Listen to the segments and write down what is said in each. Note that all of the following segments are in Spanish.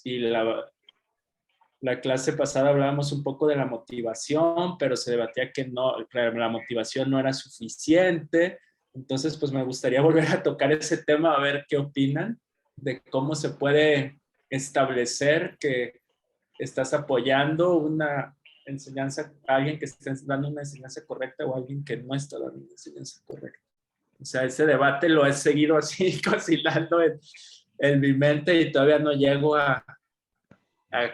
y la clase pasada hablábamos un poco de la motivación, pero se debatía que no, la motivación no era suficiente. Entonces, pues me gustaría volver a tocar ese tema, a ver qué opinan de cómo se puede establecer que estás apoyando una enseñanza a alguien que está dando una enseñanza correcta o a alguien que no está dando una enseñanza correcta. O sea, ese debate lo he seguido así, cocinando en mi mente y todavía no llego a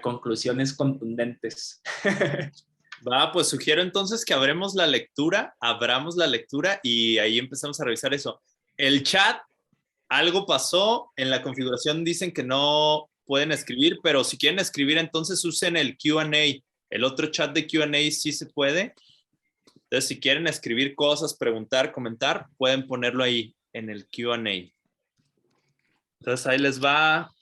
conclusiones contundentes. Va, pues sugiero entonces que abramos la lectura y ahí empezamos a revisar eso. El chat, algo pasó, en la configuración dicen que no pueden escribir, pero si quieren escribir entonces usen el Q&A. El otro chat de Q&A sí se puede. Entonces si quieren escribir cosas, preguntar, comentar, pueden ponerlo ahí en el Q&A. Entonces ahí les va.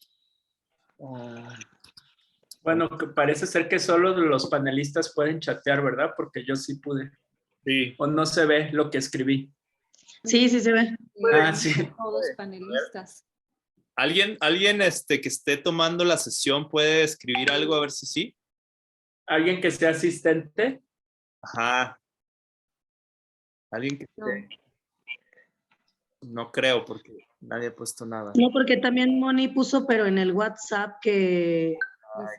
Bueno, que parece ser que solo los panelistas pueden chatear, ¿verdad? Porque yo sí pude. Sí. O no se ve lo que escribí. Sí, sí se ve. Sí. Todos panelistas. ¿Alguien que esté tomando la sesión puede escribir algo a ver si sí? ¿Alguien que sea asistente? Ajá. ¿Alguien que esté? No creo porque nadie ha puesto nada. No, porque también Moni puso, pero en el WhatsApp que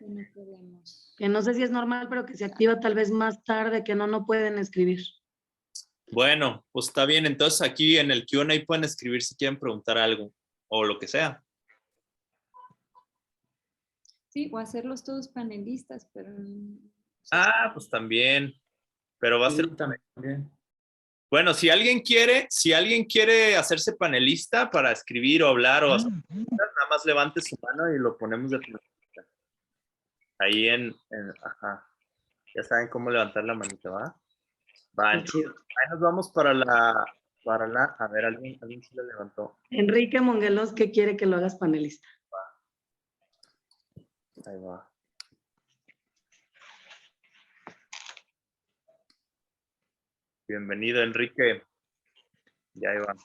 No podemos. no sé si es normal, pero que se activa tal vez más tarde, que no pueden escribir. Bueno, pues está bien. Entonces aquí en el Q&A pueden escribir si quieren preguntar algo o lo que sea. Sí, o hacerlos todos panelistas, pero... Ah, pues también. Pero va a ser... Sí, también. Bueno, si alguien quiere hacerse panelista para escribir o hablar o hacer nada más levante su mano y lo ponemos de panelista. Ahí ajá. Ya saben cómo levantar la manita, ¿va? Va, entonces, ahí nos vamos para la, a ver, alguien sí lo levantó. Enrique Mongelos, que quiere que lo hagas panelista. Ahí va. Bienvenido, Enrique. Ya ahí va.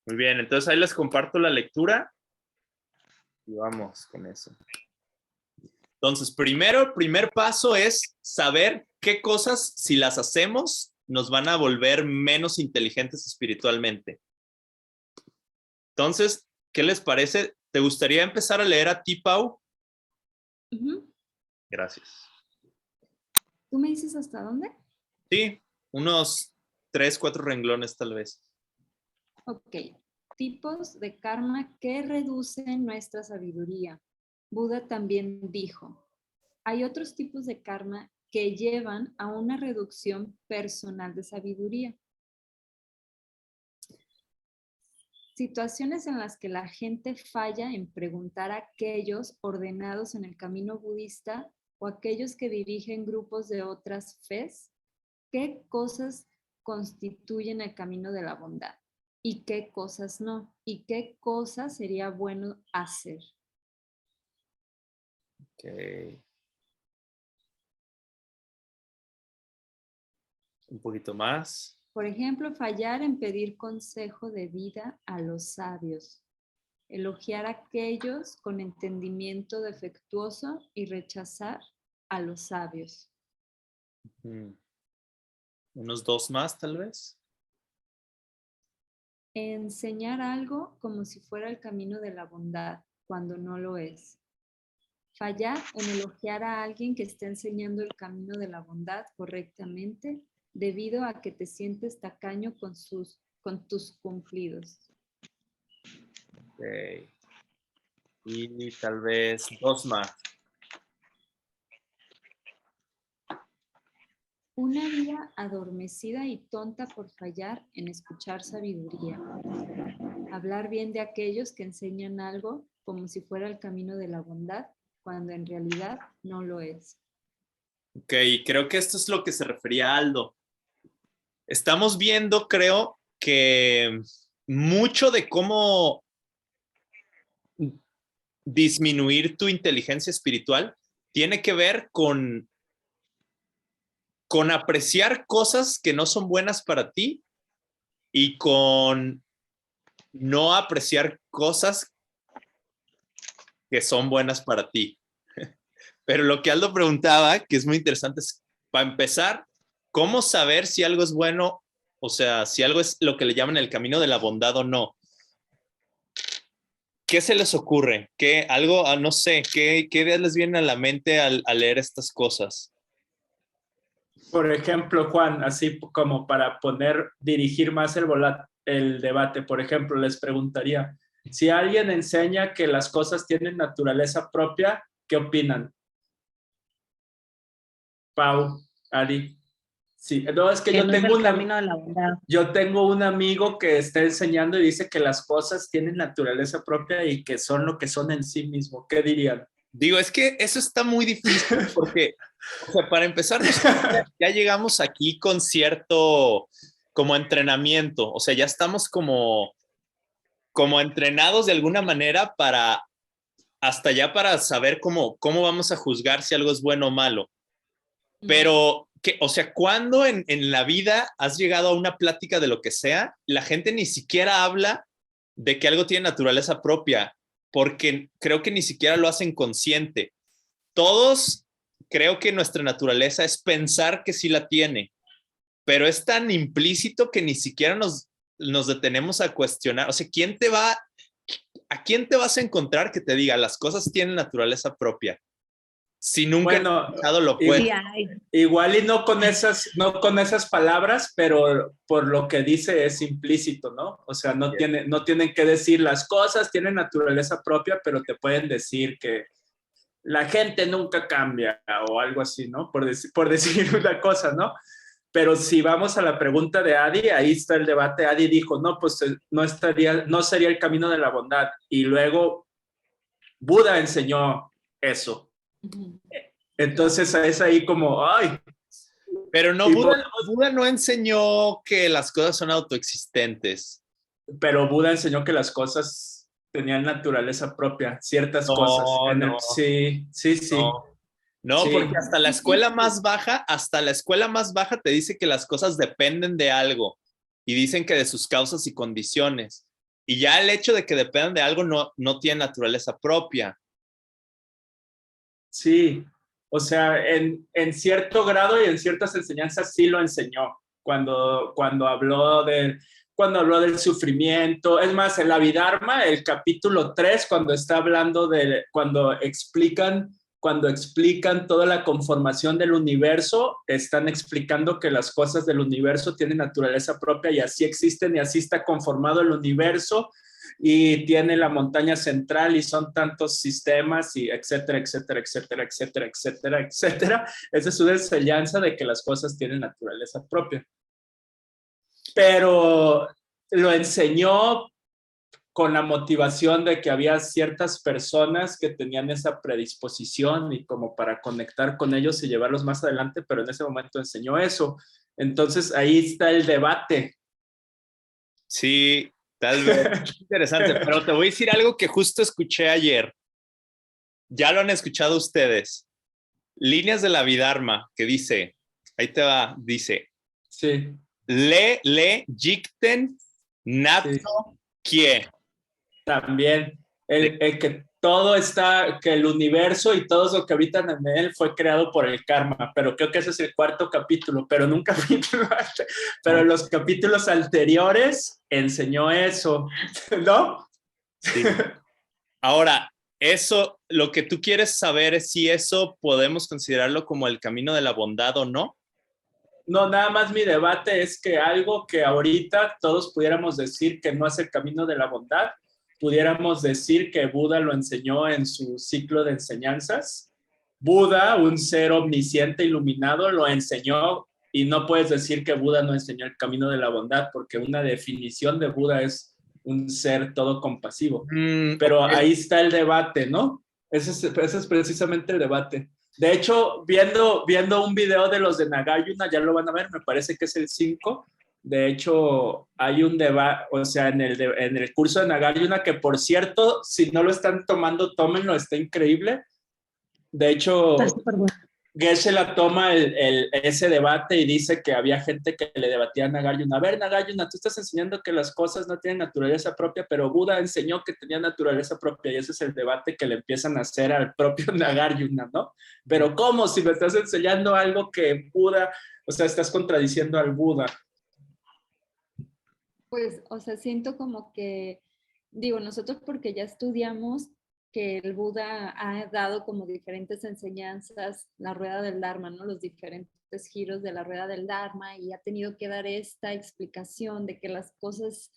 Muy bien, entonces ahí les comparto la lectura y vamos con eso. Entonces, primer paso es saber qué cosas, si las hacemos, nos van a volver menos inteligentes espiritualmente. Entonces, ¿qué les parece? ¿Te gustaría empezar a leer a ti, Pau? Gracias. ¿Tú me dices hasta dónde? Sí, unos 3, 4 renglones tal vez. Ok. Tipos de karma que reducen nuestra sabiduría. Buda también dijo, hay otros tipos de karma que llevan a una reducción personal de sabiduría. Situaciones en las que la gente falla en preguntar a aquellos ordenados en el camino budista o aquellos que dirigen grupos de otras fes, ¿qué cosas constituyen el camino de la bondad? ¿Y qué cosas no? ¿Y qué cosas sería bueno hacer? Ok. Un poquito más. Por ejemplo, fallar en pedir consejo de vida a los sabios, elogiar a aquellos con entendimiento defectuoso y rechazar a los sabios. Unos 2 más, tal vez. Enseñar algo como si fuera el camino de la bondad, cuando no lo es. Fallar en elogiar a alguien que está enseñando el camino de la bondad correctamente, debido a que te sientes tacaño con tus cumplidos. Okay. Y tal vez 2 más. Una vida adormecida y tonta por fallar en escuchar sabiduría. Hablar bien de aquellos que enseñan algo como si fuera el camino de la bondad, cuando en realidad no lo es. Ok, creo que esto es lo que se refería a Aldo. Estamos viendo, creo, que mucho de cómo disminuir tu inteligencia espiritual tiene que ver con apreciar cosas que no son buenas para ti y con no apreciar cosas que son buenas para ti. Pero lo que Aldo preguntaba, que es muy interesante, es, para empezar, ¿cómo saber si algo es bueno? O sea, si algo es lo que le llaman el camino de la bondad o no. ¿Qué se les ocurre? ¿Qué algo, no sé, qué ideas les vienen a la mente al leer estas cosas? Por ejemplo, Juan, así como para dirigir más el debate, por ejemplo, les preguntaría, si alguien enseña que las cosas tienen naturaleza propia, ¿qué opinan? Pau, Ari. Sí, no, es que Que no es el camino de la bondad. yo tengo un amigo que está enseñando y dice que las cosas tienen naturaleza propia y que son lo que son en sí mismo. ¿Qué dirían? Digo, es que eso está muy difícil porque, o sea, para empezar, ya llegamos aquí con cierto como entrenamiento, o sea, ya estamos como entrenados de alguna manera para, hasta ya para saber cómo vamos a juzgar si algo es bueno o malo. Pero, o sea, ¿cuándo en la vida has llegado a una plática de lo que sea? La gente ni siquiera habla de que algo tiene naturaleza propia, porque creo que ni siquiera lo hacen consciente. Todos creo que nuestra naturaleza es pensar que sí la tiene, pero es tan implícito que ni siquiera nos detenemos a cuestionar. O sea, ¿a quién te vas a encontrar que te diga las cosas tienen naturaleza propia? Si nunca Bueno, has escuchado lo puedes. Igual y no con esas palabras, pero por lo que dice es implícito, ¿no? O sea, no tienen que decir las cosas tienen naturaleza propia, pero te pueden decir que la gente nunca cambia o algo así, ¿no? Por decir una cosa, ¿no? Pero si vamos a la pregunta de Adi, ahí está el debate. Adi dijo, no, pues no sería el camino de la bondad. Y luego Buda enseñó eso. Entonces es ahí como, ay. Pero no, Buda no enseñó que las cosas son autoexistentes. Pero Buda enseñó que las cosas tenían naturaleza propia, ciertas cosas. Sí. No, porque hasta la escuela más baja te dice que las cosas dependen de algo y dicen que de sus causas y condiciones. Y ya el hecho de que dependan de algo no tiene naturaleza propia. Sí, o sea, en cierto grado y en ciertas enseñanzas sí lo enseñó cuando habló del sufrimiento. Es más, en la Abhidharma, el capítulo 3, cuando está hablando cuando explican toda la conformación del universo, están explicando que las cosas del universo tienen naturaleza propia y así existen y así está conformado el universo y tiene la montaña central y son tantos sistemas y etcétera, etcétera, etcétera, etcétera, etcétera, etcétera. Esa es una enseñanza de que las cosas tienen naturaleza propia. Pero lo enseñó con la motivación de que había ciertas personas que tenían esa predisposición y como para conectar con ellos y llevarlos más adelante, pero en ese momento enseñó eso. Entonces ahí está el debate. Sí, tal vez. Interesante, pero te voy a decir algo que justo escuché ayer. Ya lo han escuchado ustedes. Líneas de la Abhidharma, que dice, ahí te va, dice, sí. le yikten nato kie. También, que todo está, que el universo y todos los que habitan en él fue creado por el karma, pero creo que ese es el cuarto capítulo, pero en un capítulo, pero en los capítulos anteriores enseñó eso, ¿no? Sí. Ahora, eso, lo que tú quieres saber es si eso podemos considerarlo como el camino de la bondad o no. No, nada más mi debate es que algo que ahorita todos pudiéramos decir que no es el camino de la bondad, pudiéramos decir que Buda lo enseñó en su ciclo de enseñanzas. Buda, un ser omnisciente iluminado, lo enseñó y no puedes decir que Buda no enseñó el camino de la bondad porque una definición de Buda es un ser todo compasivo. Pero okay, ahí está el debate, ¿no? Ese es precisamente el debate. De hecho, viendo un video de los de Nagarjuna, ya lo van a ver, me parece que es el 5. De hecho, hay un debate, o sea, en el curso de Nagarjuna, que por cierto, si no lo están tomando, tómenlo, está increíble. De hecho, Está súper bueno. Geshe-la toma ese debate y dice que había gente que le debatía a Nagarjuna. A ver, Nagarjuna, tú estás enseñando que las cosas no tienen naturaleza propia, pero Buda enseñó que tenía naturaleza propia y ese es el debate que le empiezan a hacer al propio Nagarjuna, ¿no? Pero ¿cómo si me estás enseñando algo que Buda, o sea, estás contradiciendo al Buda? Pues, o sea, siento como que, digo, nosotros porque ya estudiamos que el Buda ha dado como diferentes enseñanzas, la rueda del Dharma, ¿no? Los diferentes giros de la rueda del Dharma y ha tenido que dar esta explicación de que las cosas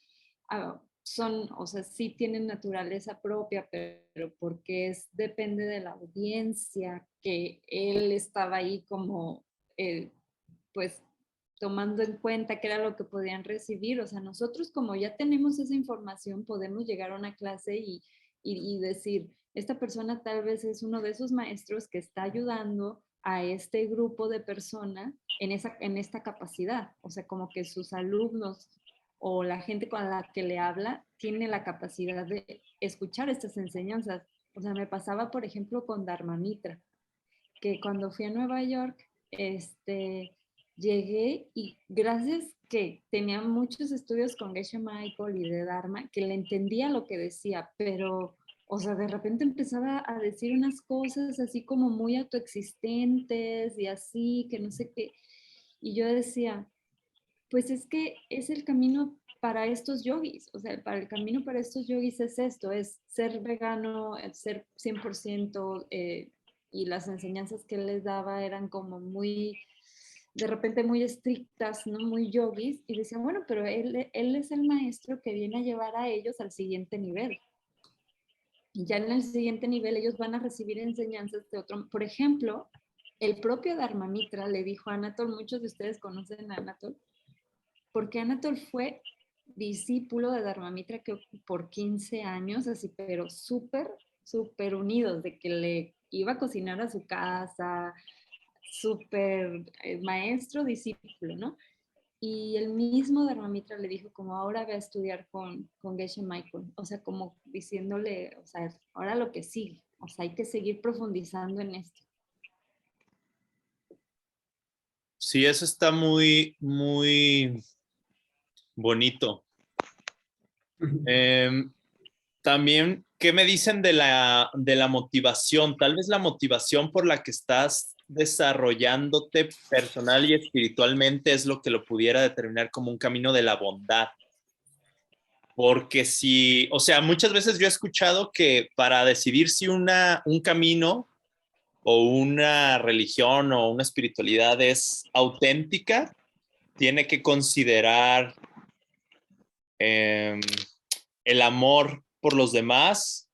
son, o sea, sí tienen naturaleza propia, pero porque depende de la audiencia, que él estaba ahí como, pues, tomando en cuenta qué era lo que podían recibir. O sea, nosotros como ya tenemos esa información, podemos llegar a una clase y decir, esta persona tal vez es uno de esos maestros que está ayudando a este grupo de personas en esta capacidad. O sea, como que sus alumnos o la gente con la que le habla tiene la capacidad de escuchar estas enseñanzas. O sea, me pasaba, por ejemplo, con Dharma Mitra, que cuando fui a Nueva York, llegué y gracias que tenía muchos estudios con Geshe Michael y de Dharma, que le entendía lo que decía, pero, o sea, de repente empezaba a decir unas cosas así como muy autoexistentes y así, que no sé qué. Y yo decía, pues es que es el camino para estos yogis, o sea, para el camino para estos yogis es esto, es ser vegano, ser 100%, y las enseñanzas que él les daba eran como muy, de repente muy estrictas, ¿no? Muy yogis, y decían, bueno, pero él es el maestro que viene a llevar a ellos al siguiente nivel. Y ya en el siguiente nivel ellos van a recibir enseñanzas de otro, por ejemplo, el propio Dharma Mitra le dijo a Anatol, muchos de ustedes conocen a Anatol, porque Anatol fue discípulo de Dharmamitra que por 15 años, así, pero súper, súper unidos, de que le iba a cocinar a su casa, súper maestro, discípulo, ¿no? Y el mismo Dharmamitra le dijo como ahora ve a estudiar con Geshe Michael, o sea, como diciéndole, o sea, ahora lo que sigue, o sea, hay que seguir profundizando en esto. Sí, eso está muy, muy bonito. También, ¿qué me dicen de la motivación? Tal vez la motivación por la que estás desarrollándote personal y espiritualmente es lo que lo pudiera determinar como un camino de la bondad. Porque si, o sea, muchas veces yo he escuchado que para decidir si un camino o una religión o una espiritualidad es auténtica, tiene que considerar el amor por los demás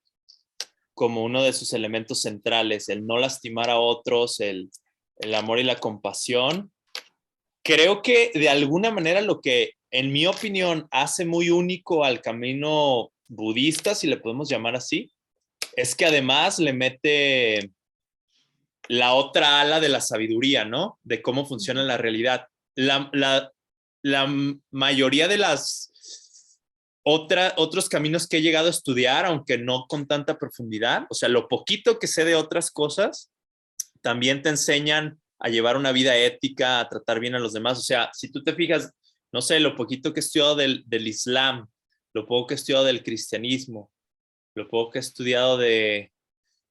como uno de sus elementos centrales, el no lastimar a otros, el amor y la compasión. Creo que de alguna manera lo que, en mi opinión, hace muy único al camino budista, si le podemos llamar así, es que además le mete la otra ala de la sabiduría, ¿no? De cómo funciona la realidad. La mayoría de otros caminos que he llegado a estudiar, aunque no con tanta profundidad, o sea, lo poquito que sé de otras cosas, también te enseñan a llevar una vida ética, a tratar bien a los demás. O sea, si tú te fijas, no sé, lo poquito que he estudiado del Islam, lo poco que he estudiado del cristianismo, lo poco que he estudiado de,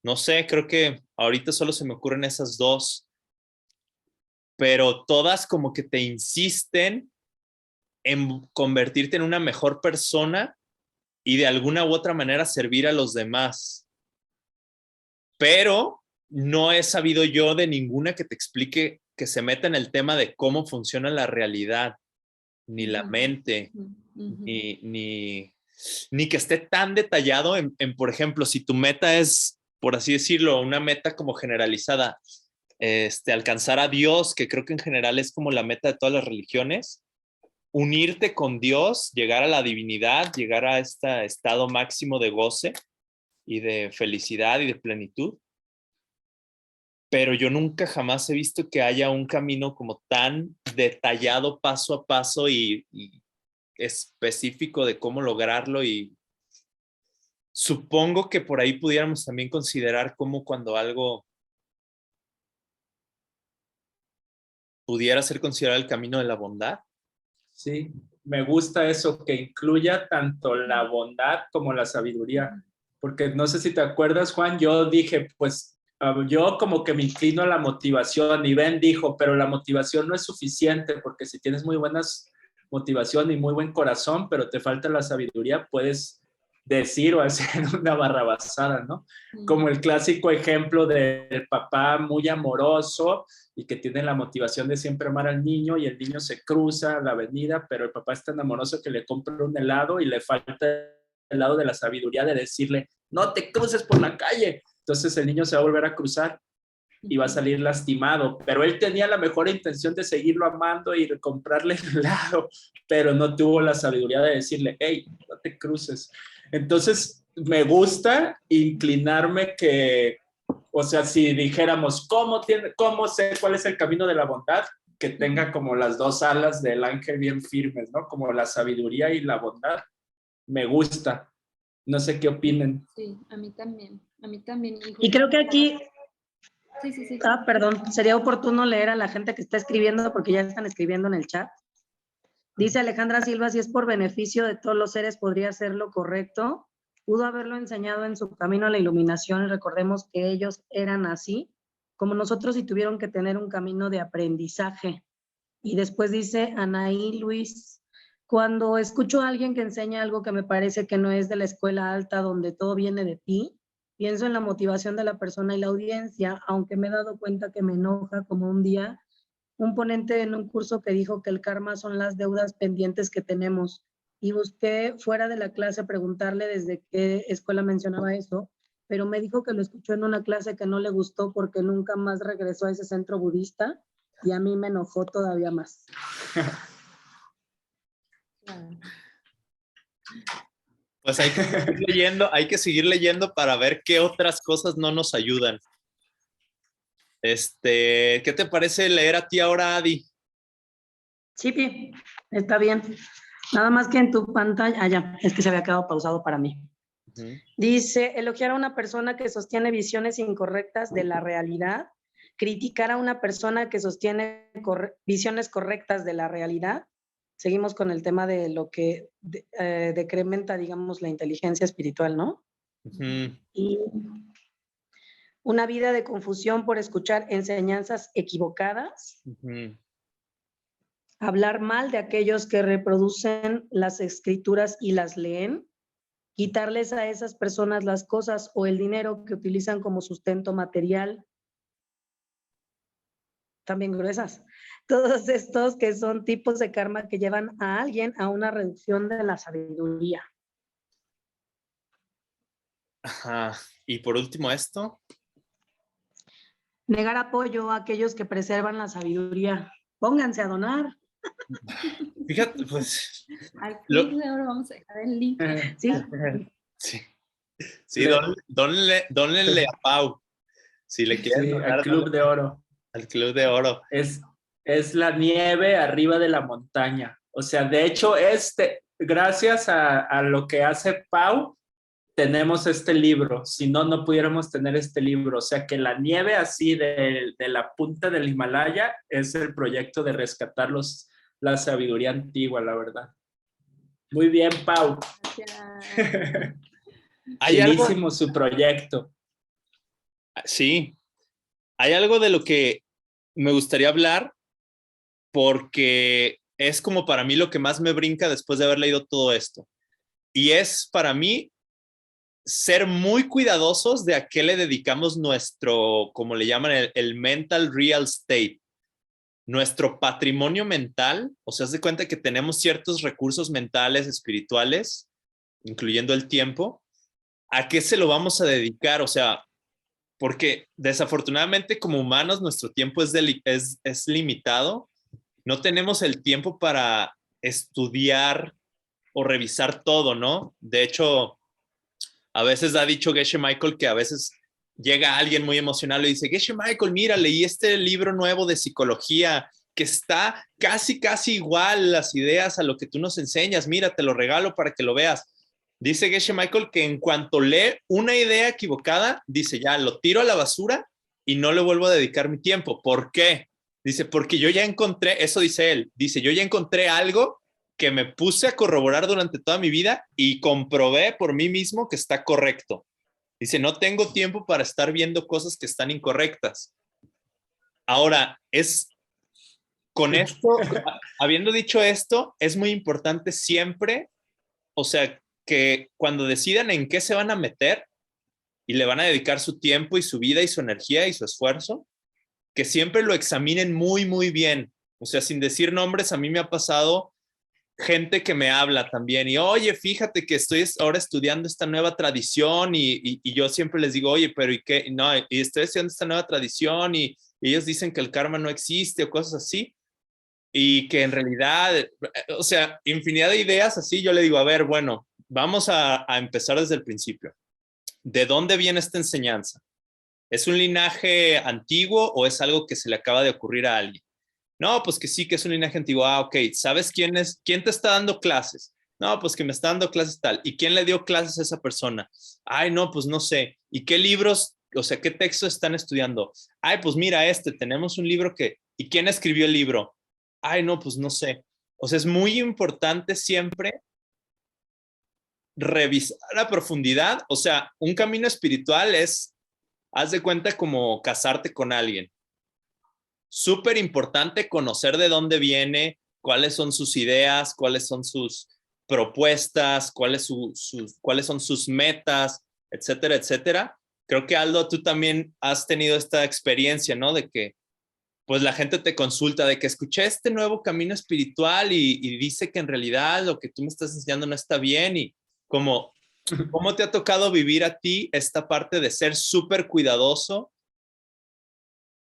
no sé, creo que ahorita solo se me ocurren esas dos, pero todas como que te insisten en convertirte en una mejor persona y de alguna u otra manera servir a los demás. Pero no he sabido yo de ninguna que te explique, que se meta en el tema de cómo funciona la realidad, ni la mente, ni que esté tan detallado por ejemplo, si tu meta es, por así decirlo, una meta como generalizada, alcanzar a Dios, que creo que en general es como la meta de todas las religiones, unirte con Dios, llegar a la divinidad, llegar a este estado máximo de goce y de felicidad y de plenitud. Pero yo nunca jamás he visto que haya un camino como tan detallado paso a paso y específico de cómo lograrlo, y supongo que por ahí pudiéramos también considerar cómo cuando algo pudiera ser considerado el camino de la bondad. Sí, me gusta eso, que incluya tanto la bondad como la sabiduría. Porque no sé si te acuerdas, Juan, yo dije, pues yo como que me inclino a la motivación y Ben dijo, pero la motivación no es suficiente porque si tienes muy buenas motivación y muy buen corazón, pero te falta la sabiduría, puedes decir o hacer una barrabasada, ¿no? Como el clásico ejemplo del papá muy amoroso y que tiene la motivación de siempre amar al niño y el niño se cruza la avenida, pero el papá es tan amoroso que le compra un helado y le falta el lado de la sabiduría de decirle, no te cruces por la calle. Entonces el niño se va a volver a cruzar y va a salir lastimado, pero él tenía la mejor intención de seguirlo amando y de comprarle el helado, pero no tuvo la sabiduría de decirle, hey, no te cruces. Entonces me gusta inclinarme que, o sea, si dijéramos, ¿cómo sé cuál es el camino de la bondad? Que tenga como las dos alas del ángel bien firmes, ¿no? Como la sabiduría y la bondad. Me gusta. No sé qué opinen. Sí, a mí también. A mí también. Y creo que aquí, Sí. perdón, sería oportuno leer a la gente que está escribiendo porque ya están escribiendo en el chat. Dice Alejandra Silva, si es por beneficio de todos los seres, podría ser lo correcto. Pudo haberlo enseñado en su camino a la iluminación y recordemos que ellos eran así, como nosotros y tuvieron que tener un camino de aprendizaje. Y después dice Anaí Luis, cuando escucho a alguien que enseña algo que me parece que no es de la escuela alta donde todo viene de ti, pienso en la motivación de la persona y la audiencia, aunque me he dado cuenta que me enoja como un día un ponente en un curso que dijo que el karma son las deudas pendientes que tenemos y busqué fuera de la clase preguntarle desde qué escuela mencionaba eso, pero me dijo que lo escuchó en una clase que no le gustó porque nunca más regresó a ese centro budista y a mí me enojó todavía más. Pues hay que seguir leyendo para ver qué otras cosas no nos ayudan. ¿Qué te parece leer a ti ahora, Adi? Sí, Pi, está bien. Nada más que en tu pantalla, ya, es que se había quedado pausado para mí. Dice, elogiar a una persona que sostiene visiones incorrectas de la realidad, criticar a una persona que sostiene visiones correctas de la realidad. Seguimos con el tema de lo que decrementa, digamos, la inteligencia espiritual, ¿no? Y una vida de confusión por escuchar enseñanzas equivocadas. Hablar mal de aquellos que reproducen las escrituras y las leen. Quitarles a esas personas las cosas o el dinero que utilizan como sustento material. También gruesas. Todos estos que son tipos de karma que llevan a alguien a una reducción de la sabiduría. Ajá. Y por último esto. Negar apoyo a aquellos que preservan la sabiduría. Pónganse a donar. Fíjate, pues. Al Club de Oro vamos a dejar el link. Sí. Sí, dónenle a Pau. Si le quieren donar, al Club de Oro. Al Club de Oro. Es la nieve arriba de la montaña. O sea, de hecho, gracias a lo que hace Pau, tenemos este libro. Si no, no pudiéramos tener este libro. O sea, que la nieve así de la punta del Himalaya es el proyecto de rescatar la sabiduría antigua, la verdad. Muy bien, Pau. Gracias. Chidísimo su proyecto. Sí. Hay algo de lo que me gustaría hablar porque es como para mí lo que más me brinca después de haber leído todo esto. Y es para mí ser muy cuidadosos de a qué le dedicamos nuestro, como le llaman, el mental real estate, nuestro patrimonio mental. O sea, haz de cuenta que tenemos ciertos recursos mentales, espirituales, incluyendo el tiempo. ¿A qué se lo vamos a dedicar? O sea, porque desafortunadamente como humanos nuestro tiempo es limitado. No tenemos el tiempo para estudiar o revisar todo, ¿no? De hecho, a veces ha dicho Geshe Michael que a veces llega alguien muy emocionado y dice, Geshe Michael, mira, leí este libro nuevo de psicología que está casi igual las ideas a lo que tú nos enseñas. Mira, te lo regalo para que lo veas. Dice Geshe Michael que en cuanto lee una idea equivocada, dice, ya, lo tiro a la basura y no le vuelvo a dedicar mi tiempo. ¿Por qué? Dice, porque yo ya encontré, eso dice él, dice, yo ya encontré algo que me puse a corroborar durante toda mi vida y comprobé por mí mismo que está correcto. Dice, no tengo tiempo para estar viendo cosas que están incorrectas. Ahora, con esto, habiendo dicho esto, es muy importante siempre, o sea, que cuando decidan en qué se van a meter y le van a dedicar su tiempo y su vida y su energía y su esfuerzo, que siempre lo examinen muy, muy bien. O sea, sin decir nombres, a mí me ha pasado gente que me habla también y, oye, fíjate que estoy ahora estudiando esta nueva tradición y yo siempre les digo, oye, pero ¿y qué? No, y estoy estudiando esta nueva tradición y ellos dicen que el karma no existe o cosas así y que en realidad, o sea, infinidad de ideas así. Yo le digo, a ver, bueno, vamos a empezar desde el principio. ¿De dónde viene esta enseñanza? ¿Es un linaje antiguo o es algo que se le acaba de ocurrir a alguien? No, pues que sí, que es un linaje antiguo. Ah, ok. ¿Sabes quién es? ¿Quién te está dando clases? No, pues que me está dando clases tal. ¿Y quién le dio clases a esa persona? Ay, no, pues no sé. ¿Y qué libros, o sea, qué textos están estudiando? Ay, pues mira, tenemos un libro que... ¿Y quién escribió el libro? Ay, no, pues no sé. O sea, es muy importante siempre revisar a profundidad. O sea, un camino espiritual es, haz de cuenta, como casarte con alguien. Súper importante conocer de dónde viene, cuáles son sus ideas, cuáles son sus propuestas, cuáles son sus metas, etcétera, etcétera. Creo que, Aldo, tú también has tenido esta experiencia, ¿no? De que pues la gente te consulta, de que escuché este nuevo camino espiritual y dice que en realidad lo que tú me estás enseñando no está bien. Y ¿cómo te ha tocado vivir a ti esta parte de ser súper cuidadoso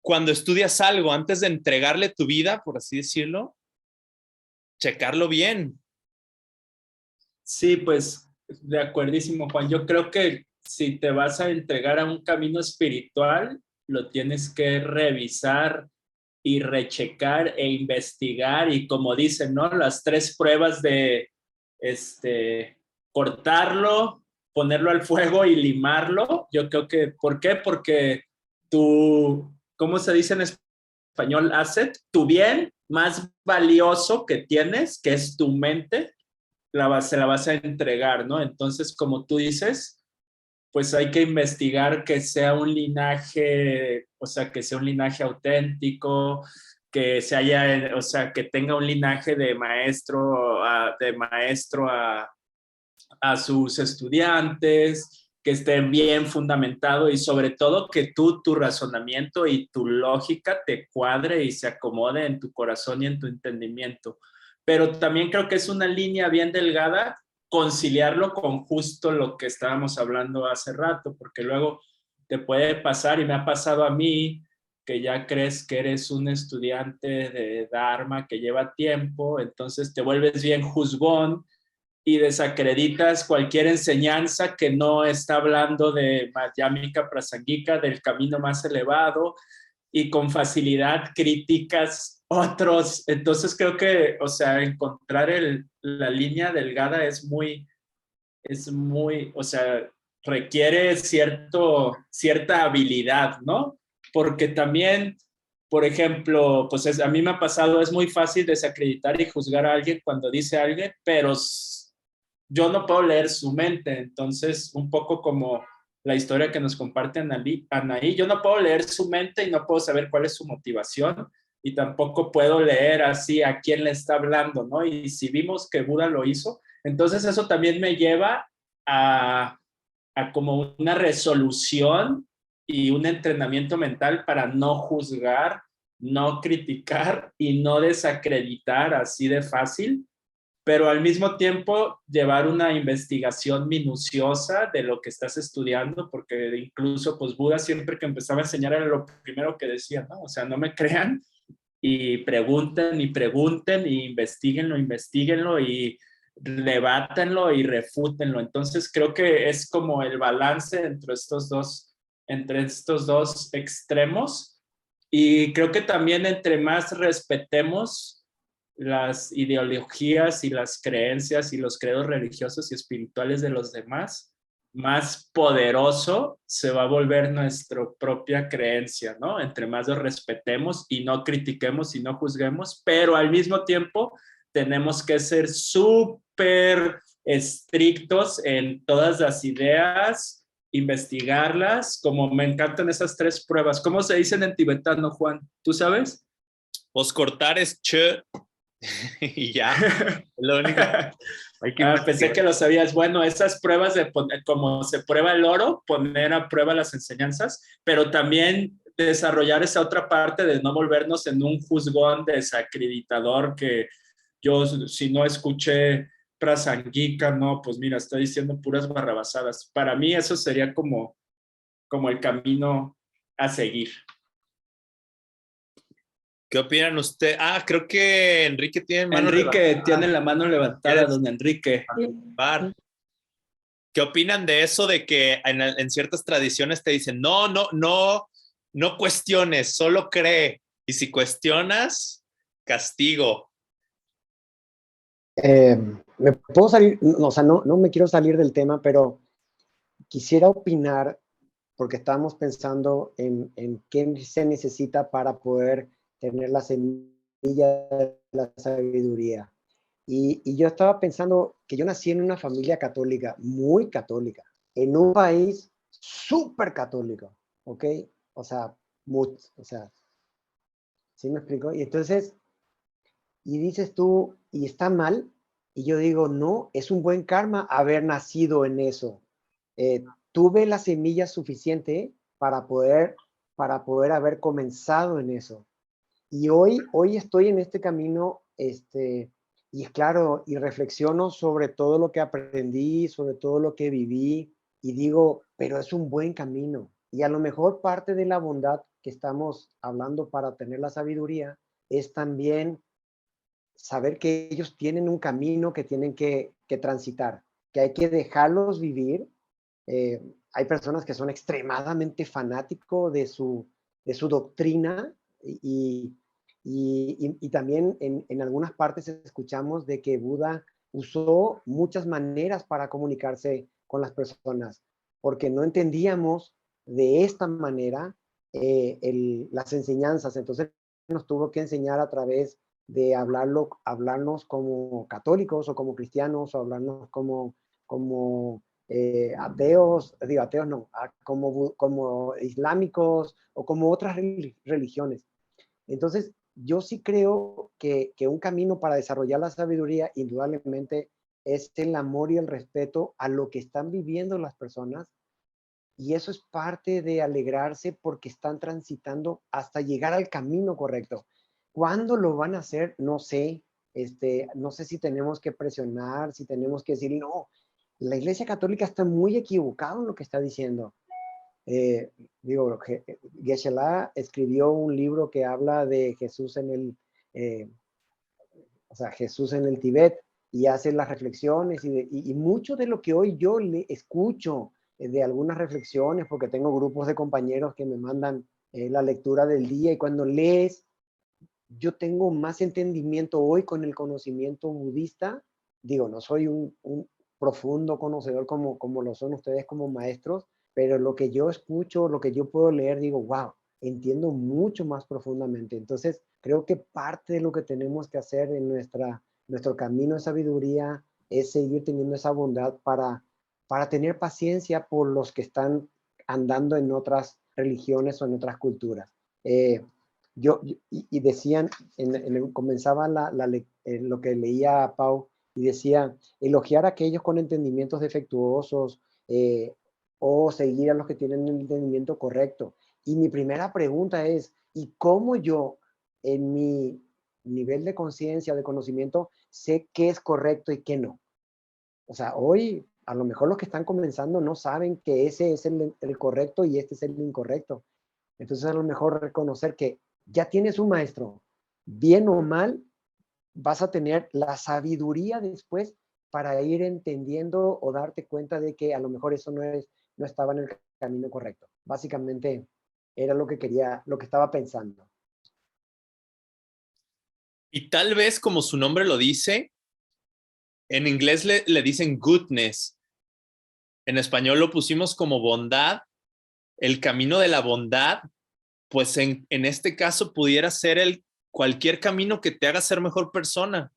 cuando estudias algo, antes de entregarle tu vida, por así decirlo, checarlo bien? Sí, pues de acuerdísimo, Juan. Yo creo que si te vas a entregar a un camino espiritual, lo tienes que revisar y rechecar e investigar y como dicen, ¿no? Las 3 pruebas de cortarlo, ponerlo al fuego y limarlo. Yo creo que, ¿por qué? Porque tu, ¿cómo se dice en español? Asset, tu bien más valioso que tienes, que es tu mente, se la vas a entregar, ¿no? Entonces, como tú dices, pues hay que investigar que sea un linaje, o sea, que sea un linaje auténtico, que se haya, o sea, que tenga un linaje de maestro a sus estudiantes, que esté bien fundamentado y sobre todo que tu razonamiento y tu lógica te cuadre y se acomode en tu corazón y en tu entendimiento. Pero también creo que es una línea bien delgada conciliarlo con justo lo que estábamos hablando hace rato, porque luego te puede pasar, y me ha pasado a mí, que ya crees que eres un estudiante de Dharma que lleva tiempo, entonces te vuelves bien juzgón y desacreditas cualquier enseñanza que no está hablando de Madhyamika Prasangika, del camino más elevado, y con facilidad criticas otros. Entonces creo que, o sea, encontrar la línea delgada es muy, o sea, requiere cierta habilidad, ¿no? Porque también, por ejemplo, pues a mí me ha pasado, es muy fácil desacreditar y juzgar a alguien cuando dice a alguien, pero yo no puedo leer su mente. Entonces, un poco como la historia que nos comparte Anaí, yo no puedo leer su mente y no puedo saber cuál es su motivación y tampoco puedo leer así a quién le está hablando, ¿no? Y si vimos que Buda lo hizo, entonces eso también me lleva a como una resolución y un entrenamiento mental para no juzgar, no criticar y no desacreditar así de fácil, pero al mismo tiempo llevar una investigación minuciosa de lo que estás estudiando, porque incluso pues Buda siempre que empezaba a enseñar era lo primero que decía, ¿no? O sea, no me crean y pregunten y pregunten y investiguenlo y debátenlo y refútenlo. Entonces creo que es como el balance entre estos dos extremos, y creo que también entre más respetemos las ideologías y las creencias y los credos religiosos y espirituales de los demás, más poderoso se va a volver nuestra propia creencia, ¿no? Entre más lo respetemos y no critiquemos y no juzguemos, pero al mismo tiempo tenemos que ser súper estrictos en todas las ideas, investigarlas, como me encantan esas 3 pruebas. ¿Cómo se dicen en tibetano, Juan? ¿Tú sabes? Pues cortar es che y ya. Es lo único. Hay que Pensé que lo sabías. Bueno, esas pruebas de poner, como se prueba el oro, poner a prueba las enseñanzas, pero también desarrollar esa otra parte de no volvernos en un juzgón desacreditador que yo, si no escuché prasanguica, no, pues mira, está diciendo puras barrabasadas. Para mí eso sería como el camino a seguir. ¿Qué opinan usted? Ah, creo que Enrique tiene mano Enrique levantada. tiene la mano levantada, don Enrique. Participar. ¿Qué opinan de eso de que en ciertas tradiciones te dicen, no, no, no, no cuestiones, solo cree? Y si cuestionas, castigo. Me puedo salir, no, o sea, no me quiero salir del tema, pero quisiera opinar, porque estábamos pensando en qué se necesita para poder tener la semilla de la sabiduría. Y yo estaba pensando que yo nací en una familia católica, muy católica, en un país súper católico, ¿ok? O sea, ¿sí me explico? Y entonces, y dices tú, ¿y está mal? Y yo digo, no, es un buen karma haber nacido en eso. Tuve la semilla suficiente para poder haber comenzado en eso. Y hoy estoy en este camino, y claro, y reflexiono sobre todo lo que aprendí, sobre todo lo que viví, y digo, pero es un buen camino. Y a lo mejor parte de la bondad que estamos hablando para tener la sabiduría es también saber que ellos tienen un camino que tienen que transitar, que hay que dejarlos vivir. Hay personas que son extremadamente fanáticos de su doctrina y también en algunas partes escuchamos de que Buda usó muchas maneras para comunicarse con las personas, porque no entendíamos de esta manera las enseñanzas. Entonces nos tuvo que enseñar a través de hablarnos como católicos o como cristianos o hablarnos como ateos, digo ateos no, como islámicos o como otras religiones. Entonces, yo sí creo que un camino para desarrollar la sabiduría indudablemente es el amor y el respeto a lo que están viviendo las personas, y eso es parte de alegrarse porque están transitando hasta llegar al camino correcto. ¿Cuándo lo van a hacer? No sé. No sé si tenemos que presionar, si tenemos que decir, no, la Iglesia Católica está muy equivocada en lo que está diciendo. Eh, Digo, Geshe-la escribió un libro que habla de Jesús Jesús en el Tíbet, y hace las reflexiones y mucho de lo que hoy yo le escucho de algunas reflexiones, porque tengo grupos de compañeros que me mandan la lectura del día, y cuando lees, yo tengo más entendimiento hoy con el conocimiento budista. Digo, no soy un profundo conocedor como lo son ustedes como maestros, pero lo que yo escucho, lo que yo puedo leer, digo, wow, entiendo mucho más profundamente. Entonces, creo que parte de lo que tenemos que hacer en nuestro camino de sabiduría es seguir teniendo esa bondad para tener paciencia por los que están andando en otras religiones o en otras culturas. Y decían, comenzaba lo que leía Pau, y decía, elogiar a aquellos con entendimientos defectuosos, o seguir a los que tienen el entendimiento correcto. Y mi primera pregunta es, ¿y cómo yo, en mi nivel de conciencia, de conocimiento, sé qué es correcto y qué no? O sea, hoy a lo mejor los que están comenzando no saben que ese es el correcto y este es el incorrecto. Entonces, a lo mejor reconocer que ya tienes un maestro, bien o mal, vas a tener la sabiduría después para ir entendiendo o darte cuenta de que a lo mejor eso no estaba en el camino correcto. Básicamente era lo que estaba pensando. Y tal vez, como su nombre lo dice, en inglés le dicen goodness. en español lo pusimos como bondad, el camino de la bondad, pues en este caso pudiera ser cualquier camino que te haga ser mejor persona.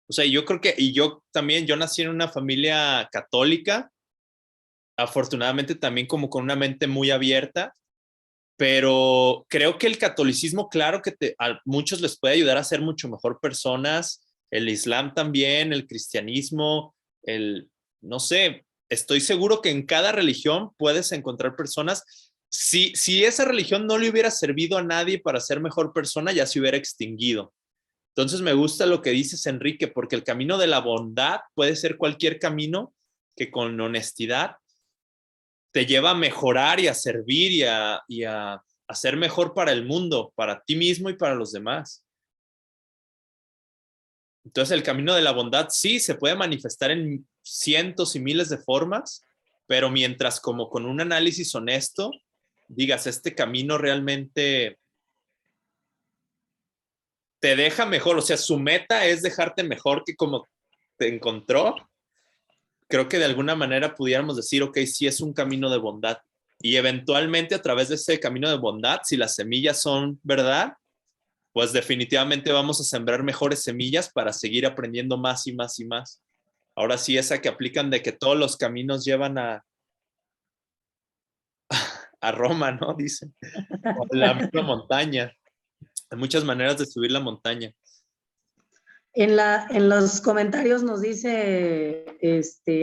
O sea, yo creo que, y yo también, yo nací en una familia católica, afortunadamente también como con una mente muy abierta, pero creo que el catolicismo, claro que a muchos les puede ayudar a ser mucho mejor personas, el islam también, el cristianismo, no sé, estoy seguro que en cada religión puedes encontrar personas. Si esa religión no le hubiera servido a nadie para ser mejor persona, ya se hubiera extinguido. Entonces me gusta lo que dices, Enrique, porque el camino de la bondad puede ser cualquier camino que con honestidad te lleva a mejorar y a servir y a ser mejor para el mundo, para ti mismo y para los demás. Entonces el camino de la bondad sí se puede manifestar en cientos y miles de formas, pero mientras como con un análisis honesto digas, este camino realmente te deja mejor, o sea, su meta es dejarte mejor que como te encontró, creo que de alguna manera pudiéramos decir, ok, sí es un camino de bondad. Y eventualmente a través de ese camino de bondad, si las semillas son verdad, pues definitivamente vamos a sembrar mejores semillas para seguir aprendiendo más y más y más. Ahora sí, esa que aplican de que todos los caminos llevan a Roma, ¿no? Dicen. O la misma montaña. Hay muchas maneras de subir la montaña. En los comentarios nos dice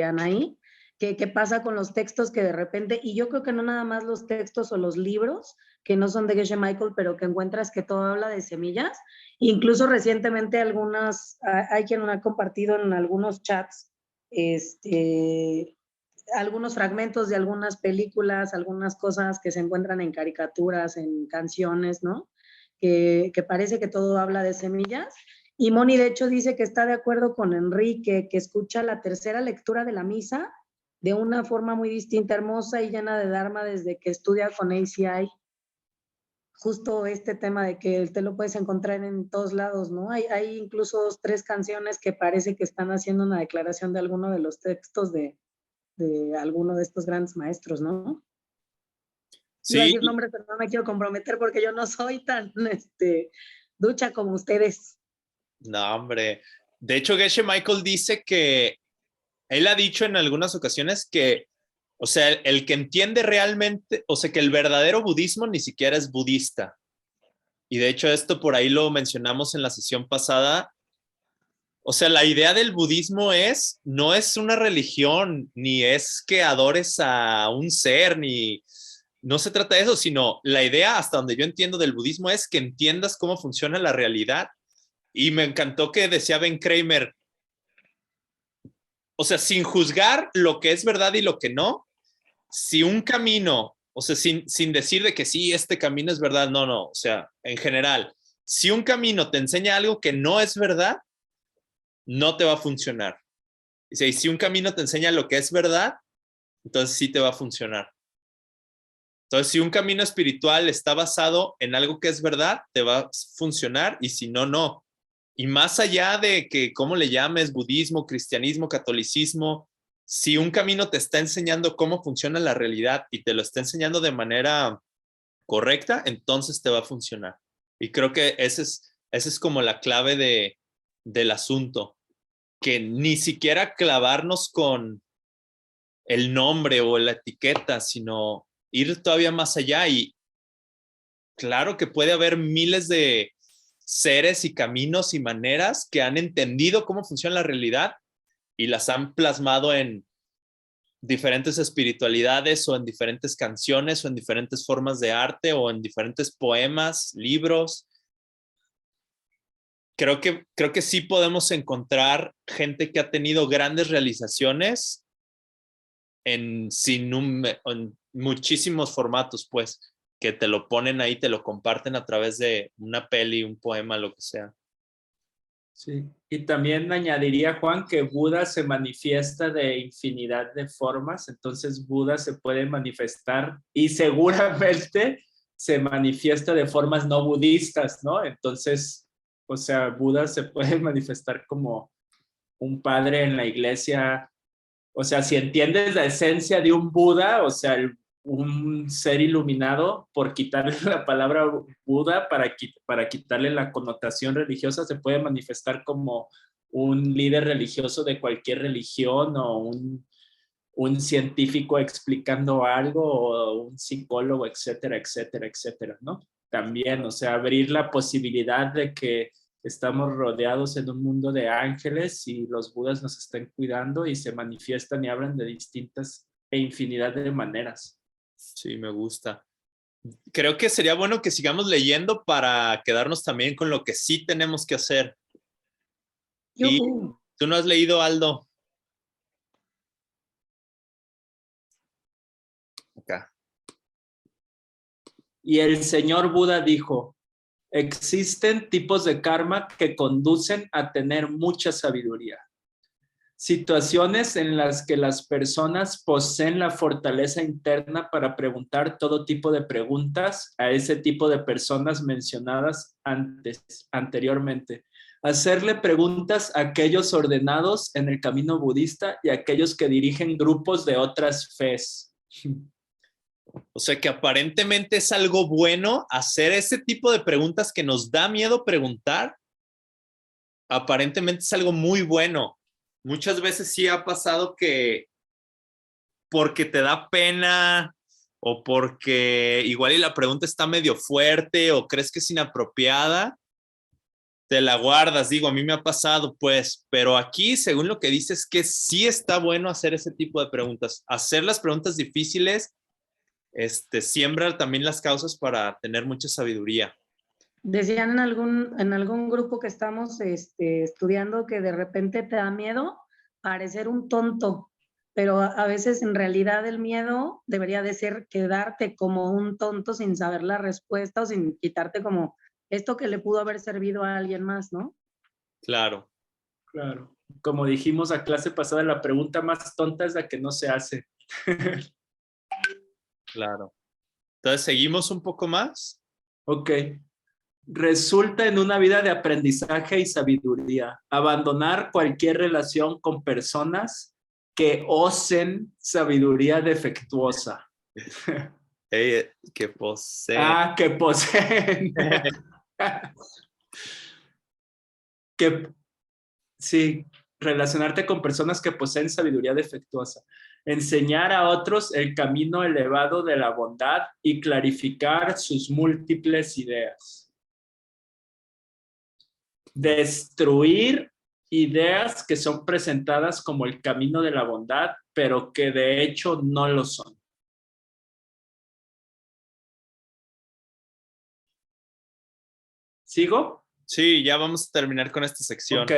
Anaí que qué pasa con los textos que de repente, y yo creo que no nada más los textos o los libros que no son de Geshe Michael, pero que encuentras que todo habla de semillas. Incluso recientemente hay quien ha compartido en algunos chats algunos fragmentos de algunas películas, algunas cosas que se encuentran en caricaturas, en canciones, ¿no? Que parece que todo habla de semillas. Y Moni, de hecho, dice que está de acuerdo con Enrique, que escucha la tercera lectura de la misa de una forma muy distinta, hermosa y llena de Dharma desde que estudia con ACI. Justo este tema de que te lo puedes encontrar en todos lados, ¿no? Hay incluso 3 canciones que parece que están haciendo una declaración de alguno de los textos de alguno de estos grandes maestros, ¿no? Sí. Iba a decir nombres, pero no me quiero comprometer porque yo no soy tan ducha como ustedes. No, hombre. De hecho, Geshe Michael dice que él ha dicho en algunas ocasiones que, o sea, el que entiende realmente, o sea, que el verdadero budismo ni siquiera es budista. Y de hecho esto por ahí lo mencionamos en la sesión pasada. O sea, la idea del budismo no es una religión, ni es que adores a un ser, ni no se trata de eso, sino la idea, hasta donde yo entiendo del budismo, es que entiendas cómo funciona la realidad. Y me encantó que decía Ben Kramer, o sea, sin juzgar lo que es verdad y lo que no, si un camino, o sea, sin decir de que sí, este camino es verdad, no, o sea, en general, si un camino te enseña algo que no es verdad, no te va a funcionar. Y si un camino te enseña lo que es verdad, entonces sí te va a funcionar. Entonces, si un camino espiritual está basado en algo que es verdad, te va a funcionar, y si no, no. Y más allá de que cómo le llames, budismo, cristianismo, catolicismo, si un camino te está enseñando cómo funciona la realidad y te lo está enseñando de manera correcta, entonces te va a funcionar. Y creo que esa es como la clave del asunto, que ni siquiera clavarnos con el nombre o la etiqueta, sino ir todavía más allá. Y claro que puede haber miles de seres y caminos y maneras que han entendido cómo funciona la realidad y las han plasmado en diferentes espiritualidades o en diferentes canciones o en diferentes formas de arte o en diferentes poemas, libros. Creo que sí podemos encontrar gente que ha tenido grandes realizaciones en muchísimos formatos, pues, que te lo ponen ahí, te lo comparten a través de una peli, un poema, lo que sea. Sí, y también añadiría, Juan, que Buda se manifiesta de infinidad de formas, entonces Buda se puede manifestar y seguramente se manifiesta de formas no budistas, ¿no? Entonces, o sea, Buda se puede manifestar como un padre en la iglesia O sea, si entiendes la esencia de un Buda, o sea, un ser iluminado, por quitarle la palabra Buda para quitarle la connotación religiosa, se puede manifestar como un líder religioso de cualquier religión o un científico explicando algo o un psicólogo, etcétera, etcétera, etcétera, ¿no? También, o sea, abrir la posibilidad de que estamos rodeados en un mundo de ángeles y los budas nos estén cuidando y se manifiestan y hablan de distintas e infinidad de maneras. Sí, me gusta. Creo que sería bueno que sigamos leyendo para quedarnos también con lo que sí tenemos que hacer. ¿Y Yujú. tú no has leído, Aldo? Acá. Y el señor Buda dijo, existen tipos de karma que conducen a tener mucha sabiduría. Situaciones en las que las personas poseen la fortaleza interna para preguntar todo tipo de preguntas a ese tipo de personas mencionadas anteriormente. Hacerle preguntas a aquellos ordenados en el camino budista y a aquellos que dirigen grupos de otras fes. O sea que aparentemente es algo bueno hacer ese tipo de preguntas que nos da miedo preguntar. Aparentemente es algo muy bueno. Muchas veces sí ha pasado que porque te da pena o porque igual y la pregunta está medio fuerte o crees que es inapropiada, te la guardas. Digo, a mí me ha pasado, pues, pero aquí, según lo que dices, que sí está bueno hacer ese tipo de preguntas. Hacer las preguntas difíciles, siembra también las causas para tener mucha sabiduría. Decían en algún grupo que estamos estudiando que de repente te da miedo parecer un tonto, pero a veces en realidad el miedo debería de ser quedarte como un tonto sin saber la respuesta o sin quitarte como esto que le pudo haber servido a alguien más, ¿no? Claro. Claro. Como dijimos la clase pasada, la pregunta más tonta es la que no se hace. Claro. Entonces, ¿seguimos un poco más? Ok. Resulta en una vida de aprendizaje y sabiduría. Abandonar cualquier relación con personas que osen sabiduría defectuosa. Que posee. Ah, que poseen. que, sí, relacionarte con personas que poseen sabiduría defectuosa. Enseñar a otros el camino elevado de la bondad y clarificar sus múltiples ideas. Destruir ideas que son presentadas como el camino de la bondad, pero que de hecho no lo son. ¿Sigo? Sí, ya vamos a terminar con esta sección. Ok.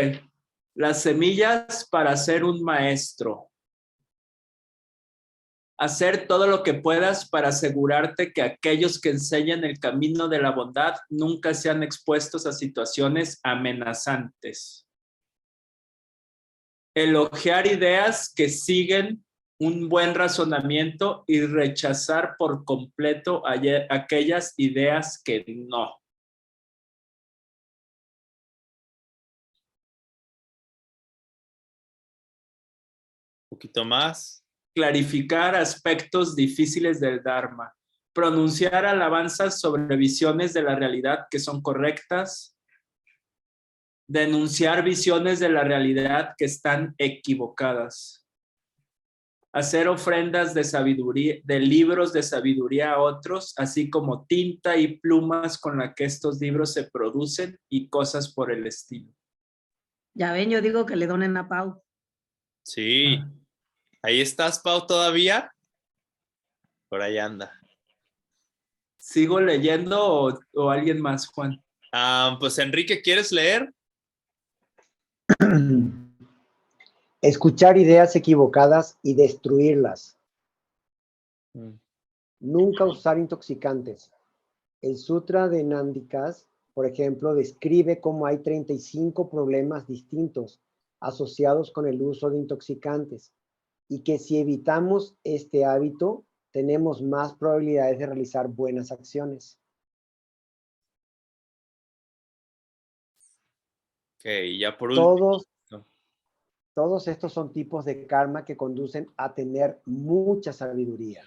Las semillas para ser un maestro. Hacer todo lo que puedas para asegurarte que aquellos que enseñan el camino de la bondad nunca sean expuestos a situaciones amenazantes. Elogiar ideas que siguen un buen razonamiento y rechazar por completo aquellas ideas que no. Un poquito más. Clarificar aspectos difíciles del Dharma. Pronunciar alabanzas sobre visiones de la realidad que son correctas. Denunciar visiones de la realidad que están equivocadas. Hacer ofrendas de sabiduría, de libros de sabiduría a otros, así como tinta y plumas con la que estos libros se producen y cosas por el estilo. Ya ven, yo digo que le donen a Pau. Sí. Ahí estás, Pau, todavía. Por ahí anda. ¿Sigo leyendo o alguien más, Juan? Pues Enrique, ¿quieres leer? Escuchar ideas equivocadas y destruirlas. Nunca usar intoxicantes. El Sutra de Nandikas, por ejemplo, describe cómo hay 35 problemas distintos asociados con el uso de intoxicantes y que si evitamos este hábito, tenemos más probabilidades de realizar buenas acciones. Ok, ya por último. Todos estos son tipos de karma que conducen a tener mucha sabiduría.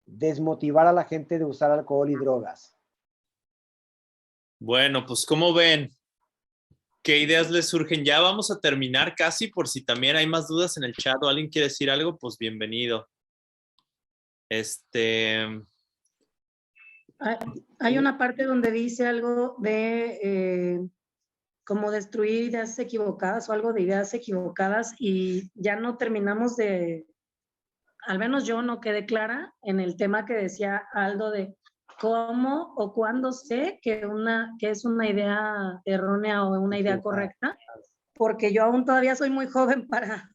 Desmotivar a la gente de usar alcohol y drogas. Bueno, pues ¿cómo ven? ¿Qué ideas les surgen? Ya vamos a terminar casi, por si también hay más dudas en el chat o alguien quiere decir algo, pues bienvenido. Hay una parte donde dice algo de como destruir ideas equivocadas o algo de ideas equivocadas y ya no terminamos de, al menos yo no quedé clara en el tema que decía Aldo de cómo o cuándo sé que es una idea errónea o una idea correcta, porque yo aún todavía soy muy joven para,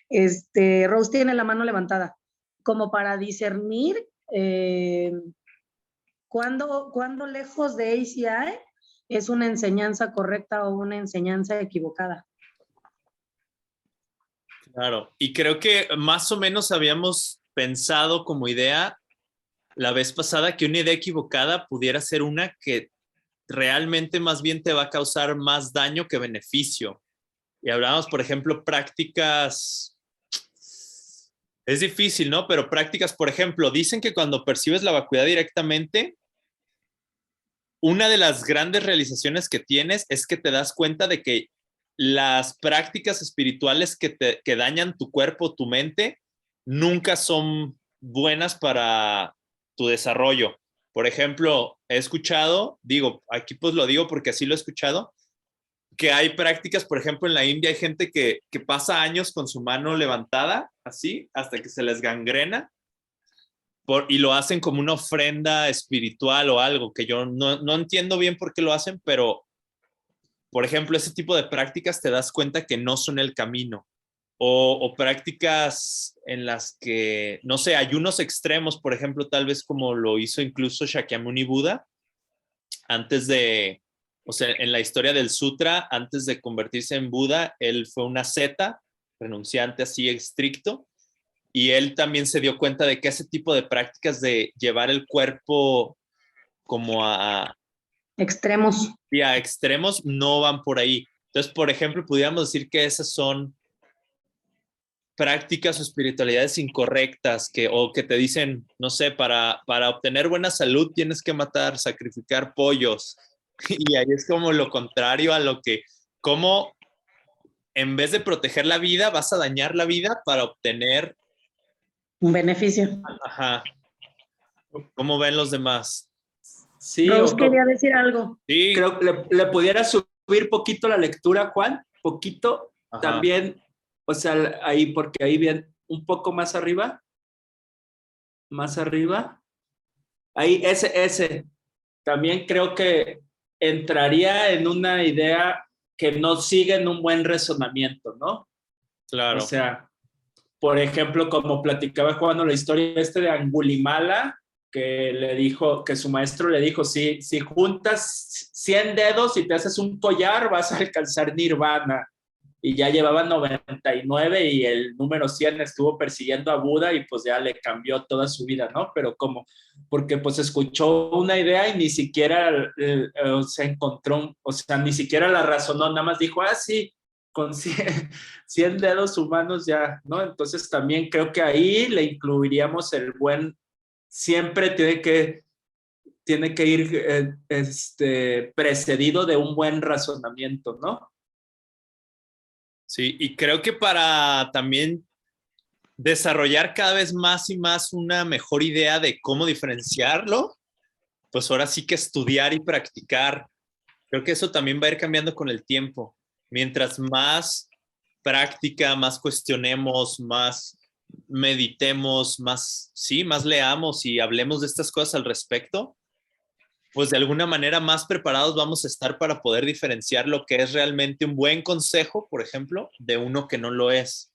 Rose tiene la mano levantada, como para discernir cuándo lejos de ACI es una enseñanza correcta o una enseñanza equivocada. Claro, y creo que más o menos habíamos pensado como idea la vez pasada que una idea equivocada pudiera ser una que realmente más bien te va a causar más daño que beneficio. Y hablábamos, por ejemplo, prácticas, es difícil, ¿no? Pero prácticas, por ejemplo, dicen que cuando percibes la vacuidad directamente, una de las grandes realizaciones que tienes es que te das cuenta de que las prácticas espirituales que dañan tu cuerpo, tu mente, nunca son buenas para tu desarrollo. Por ejemplo, he escuchado, digo, aquí pues lo digo porque así lo he escuchado, que hay prácticas, por ejemplo, en la India hay gente que pasa años con su mano levantada, así, hasta que se les gangrena, y lo hacen como una ofrenda espiritual o algo, que yo no entiendo bien por qué lo hacen, pero, por ejemplo, ese tipo de prácticas te das cuenta que no son el camino. O prácticas en las que, no sé, ayunos extremos, por ejemplo, tal vez como lo hizo incluso Shakyamuni Buda, antes de, o sea, en la historia del sutra, antes de convertirse en Buda, él fue un asceta, renunciante así estricto, y él también se dio cuenta de que ese tipo de prácticas de llevar el cuerpo como a Extremos. y a extremos no van por ahí. Entonces, por ejemplo, pudiéramos decir que esas son prácticas o espiritualidades incorrectas o que te dicen, no sé, para obtener buena salud tienes que matar, sacrificar pollos. Y ahí es como lo contrario a lo que, como en vez de proteger la vida, vas a dañar la vida para obtener. Un beneficio. Ajá. ¿Cómo ven los demás? Sí, Rose quería decir algo. Sí. Creo que le pudiera subir poquito la lectura, Juan, poquito. Ajá. También, o sea, ahí, porque ahí bien, un poco más arriba. Ahí, ese. También creo que entraría en una idea que no sigue en un buen razonamiento, ¿no? Claro. O sea, por ejemplo, como platicaba jugando la historia de Angulimala, que le dijo, que su maestro le dijo, si juntas 100 dedos y te haces un collar, vas a alcanzar nirvana. Y ya llevaba 99 y el número 100 estuvo persiguiendo a Buda y pues ya le cambió toda su vida, ¿no? Pero como, porque pues escuchó una idea y ni siquiera se encontró, o sea, ni siquiera la razonó, nada más dijo, sí, con 100 dedos humanos ya, ¿no? Entonces también creo que ahí le incluiríamos el buen, siempre tiene que ir precedido de un buen razonamiento, ¿no? Sí, y creo que para también desarrollar cada vez más y más una mejor idea de cómo diferenciarlo, pues ahora sí que estudiar y practicar. Creo que eso también va a ir cambiando con el tiempo. Mientras más práctica, más cuestionemos, más meditemos, más leamos y hablemos de estas cosas al respecto, pues de alguna manera más preparados vamos a estar para poder diferenciar lo que es realmente un buen consejo, por ejemplo, de uno que no lo es.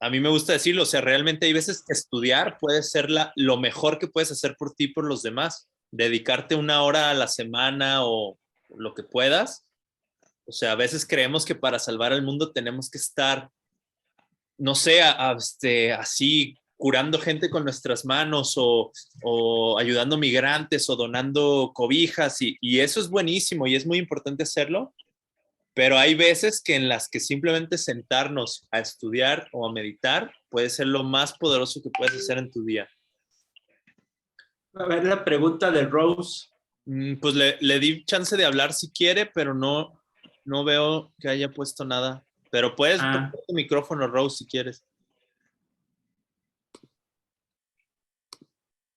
A mí me gusta decirlo, o sea, realmente hay veces que estudiar puede ser lo mejor que puedes hacer por ti y por los demás. Dedicarte 1 hora a la semana o lo que puedas. O sea, a veces creemos que para salvar al mundo tenemos que estar, no sé, así curando gente con nuestras manos o ayudando migrantes o donando cobijas y eso es buenísimo y es muy importante hacerlo, Pero hay veces que en las que simplemente sentarnos a estudiar o a meditar puede ser lo más poderoso que puedes hacer en tu día. A ver la pregunta de Rose. Pues le di chance de hablar si quiere, pero no veo que haya puesto nada. Pero puedes tocar tu micrófono, Rose, si quieres.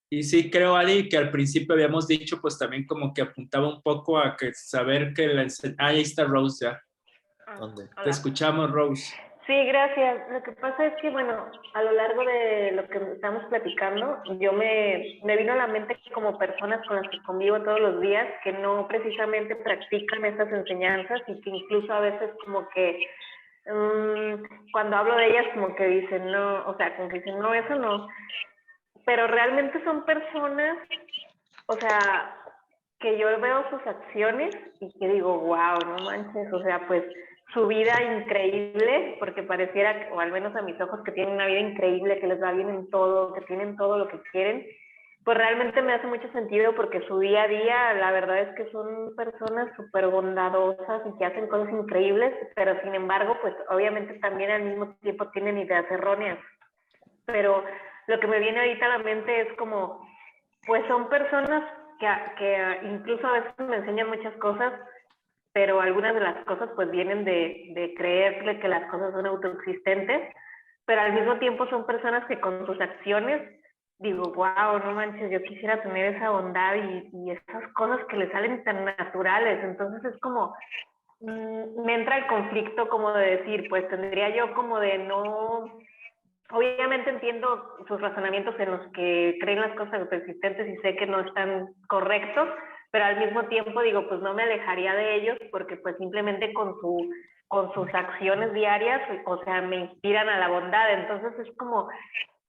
Y sí, creo, Ari, que al principio habíamos dicho, pues también como que apuntaba un poco a que saber que ahí está Rose ya. ¿Dónde? Te escuchamos, Rose. Sí, gracias. Lo que pasa es que, bueno, a lo largo de lo que estamos platicando, me vino a la mente como personas con las que convivo todos los días, que no precisamente practican estas enseñanzas y que incluso a veces como que cuando hablo de ellas como que dicen, no, o sea, como que dicen, no, eso no. Pero realmente son personas, o sea, que yo veo sus acciones y que digo, wow, no manches, o sea, pues su vida increíble, porque pareciera, o al menos a mis ojos, que tienen una vida increíble, que les va bien en todo, que tienen todo lo que quieren, pues realmente me hace mucho sentido porque su día a día, la verdad es que son personas súper bondadosas y que hacen cosas increíbles, pero sin embargo, pues obviamente también al mismo tiempo tienen ideas erróneas. Pero lo que me viene ahorita a la mente es como, pues son personas que incluso a veces me enseñan muchas cosas, pero algunas de las cosas pues vienen de creerle que las cosas son autoexistentes, pero al mismo tiempo son personas que con sus acciones digo, wow, no manches, yo quisiera tener esa bondad y esas cosas que le salen tan naturales. Entonces es como, me entra el conflicto como de decir, pues tendría yo como de no... Obviamente entiendo sus razonamientos en los que creen las cosas persistentes y sé que no están correctos, pero al mismo tiempo digo, pues no me alejaría de ellos porque pues simplemente con sus acciones diarias, o sea, me inspiran a la bondad. Entonces es como,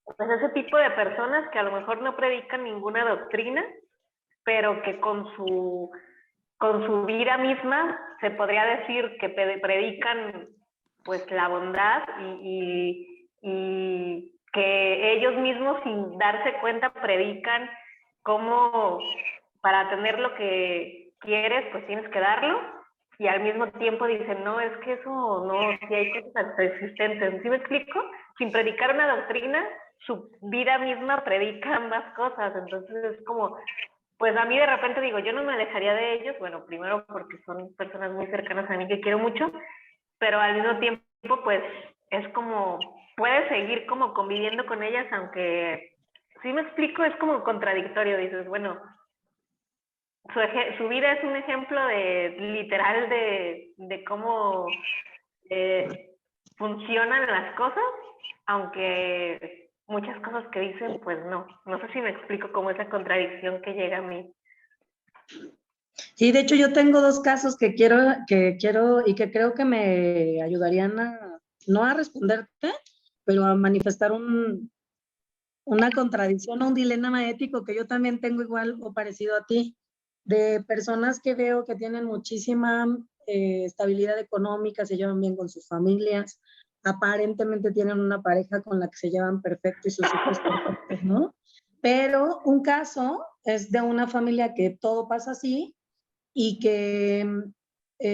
pues ese tipo de personas que a lo mejor no predican ninguna doctrina, pero que con su vida misma se podría decir que predican pues la bondad y que ellos mismos sin darse cuenta predican cómo para tener lo que quieres pues tienes que darlo y al mismo tiempo dicen no, es que eso no, si hay cosas existentes, ¿sí me explico? Sin predicar una doctrina, su vida misma predica ambas cosas, entonces es como pues a mí de repente digo, yo no me alejaría de ellos, bueno, primero porque son personas muy cercanas a mí que quiero mucho, pero al mismo tiempo pues es como, puedes seguir como conviviendo con ellas, aunque, si me explico, es como contradictorio, dices, bueno, su vida es un ejemplo de literal de cómo funcionan las cosas, aunque muchas cosas que dicen, pues no sé si me explico como esa contradicción que llega a mí. Sí, de hecho yo tengo dos casos que quiero y que creo que me ayudarían no a responderte, pero a manifestar una contradicción o un dilema ético que yo también tengo igual o parecido a ti, de personas que veo que tienen muchísima estabilidad económica, se llevan bien con sus familias, aparentemente tienen una pareja con la que se llevan perfecto y sus hijos perfectos, ¿no? Pero un caso es de una familia que todo pasa así y que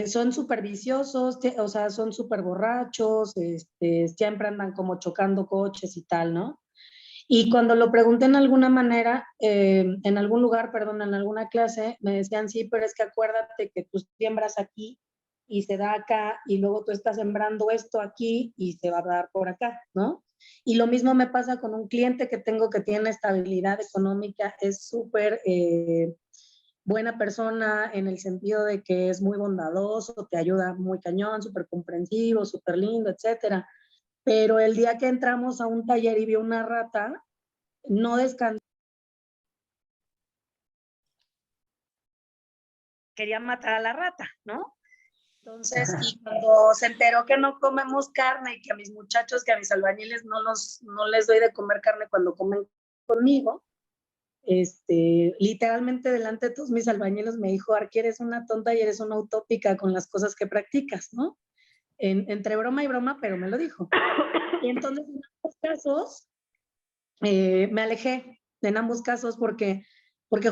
son súper viciosos, o sea, son súper borrachos, siempre andan como chocando coches y tal, ¿no? Y cuando lo pregunté en alguna manera, en algún lugar, perdón, en alguna clase, me decían, sí, pero es que acuérdate que tú siembras aquí y se da acá, y luego tú estás sembrando esto aquí y se va a dar por acá, ¿no? Y lo mismo me pasa con un cliente que tengo que tiene estabilidad económica, es súper buena persona en el sentido de que es muy bondadoso, te ayuda muy cañón, súper comprensivo, súper lindo, etcétera. Pero el día que entramos a un taller y vio una rata, no descansó. Quería matar a la rata, ¿no? Entonces, y cuando se enteró que no comemos carne y que a mis muchachos, que a mis albañiles no les doy de comer carne cuando comen conmigo, literalmente delante de todos mis albañiles me dijo, Arqui, eres una tonta y eres una utópica con las cosas que practicas, ¿no? Entre broma y broma, pero me lo dijo. Y entonces en ambos casos me alejé, en ambos casos porque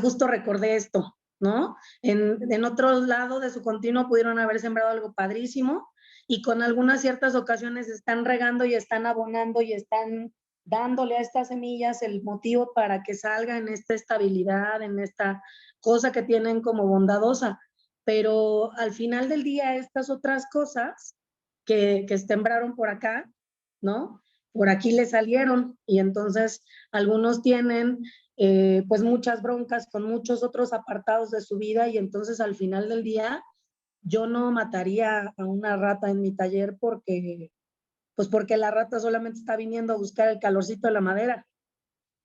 justo recordé esto, ¿no? En otro lado de su continuo pudieron haber sembrado algo padrísimo y con algunas ciertas ocasiones están regando y están abonando y están dándole a estas semillas el motivo para que salga en esta estabilidad, en esta cosa que tienen como bondadosa. Pero al final del día, estas otras cosas que sembraron por acá, ¿no? Por aquí le salieron y entonces algunos tienen pues muchas broncas con muchos otros apartados de su vida y entonces al final del día yo no mataría a una rata en mi taller porque la rata solamente está viniendo a buscar el calorcito de la madera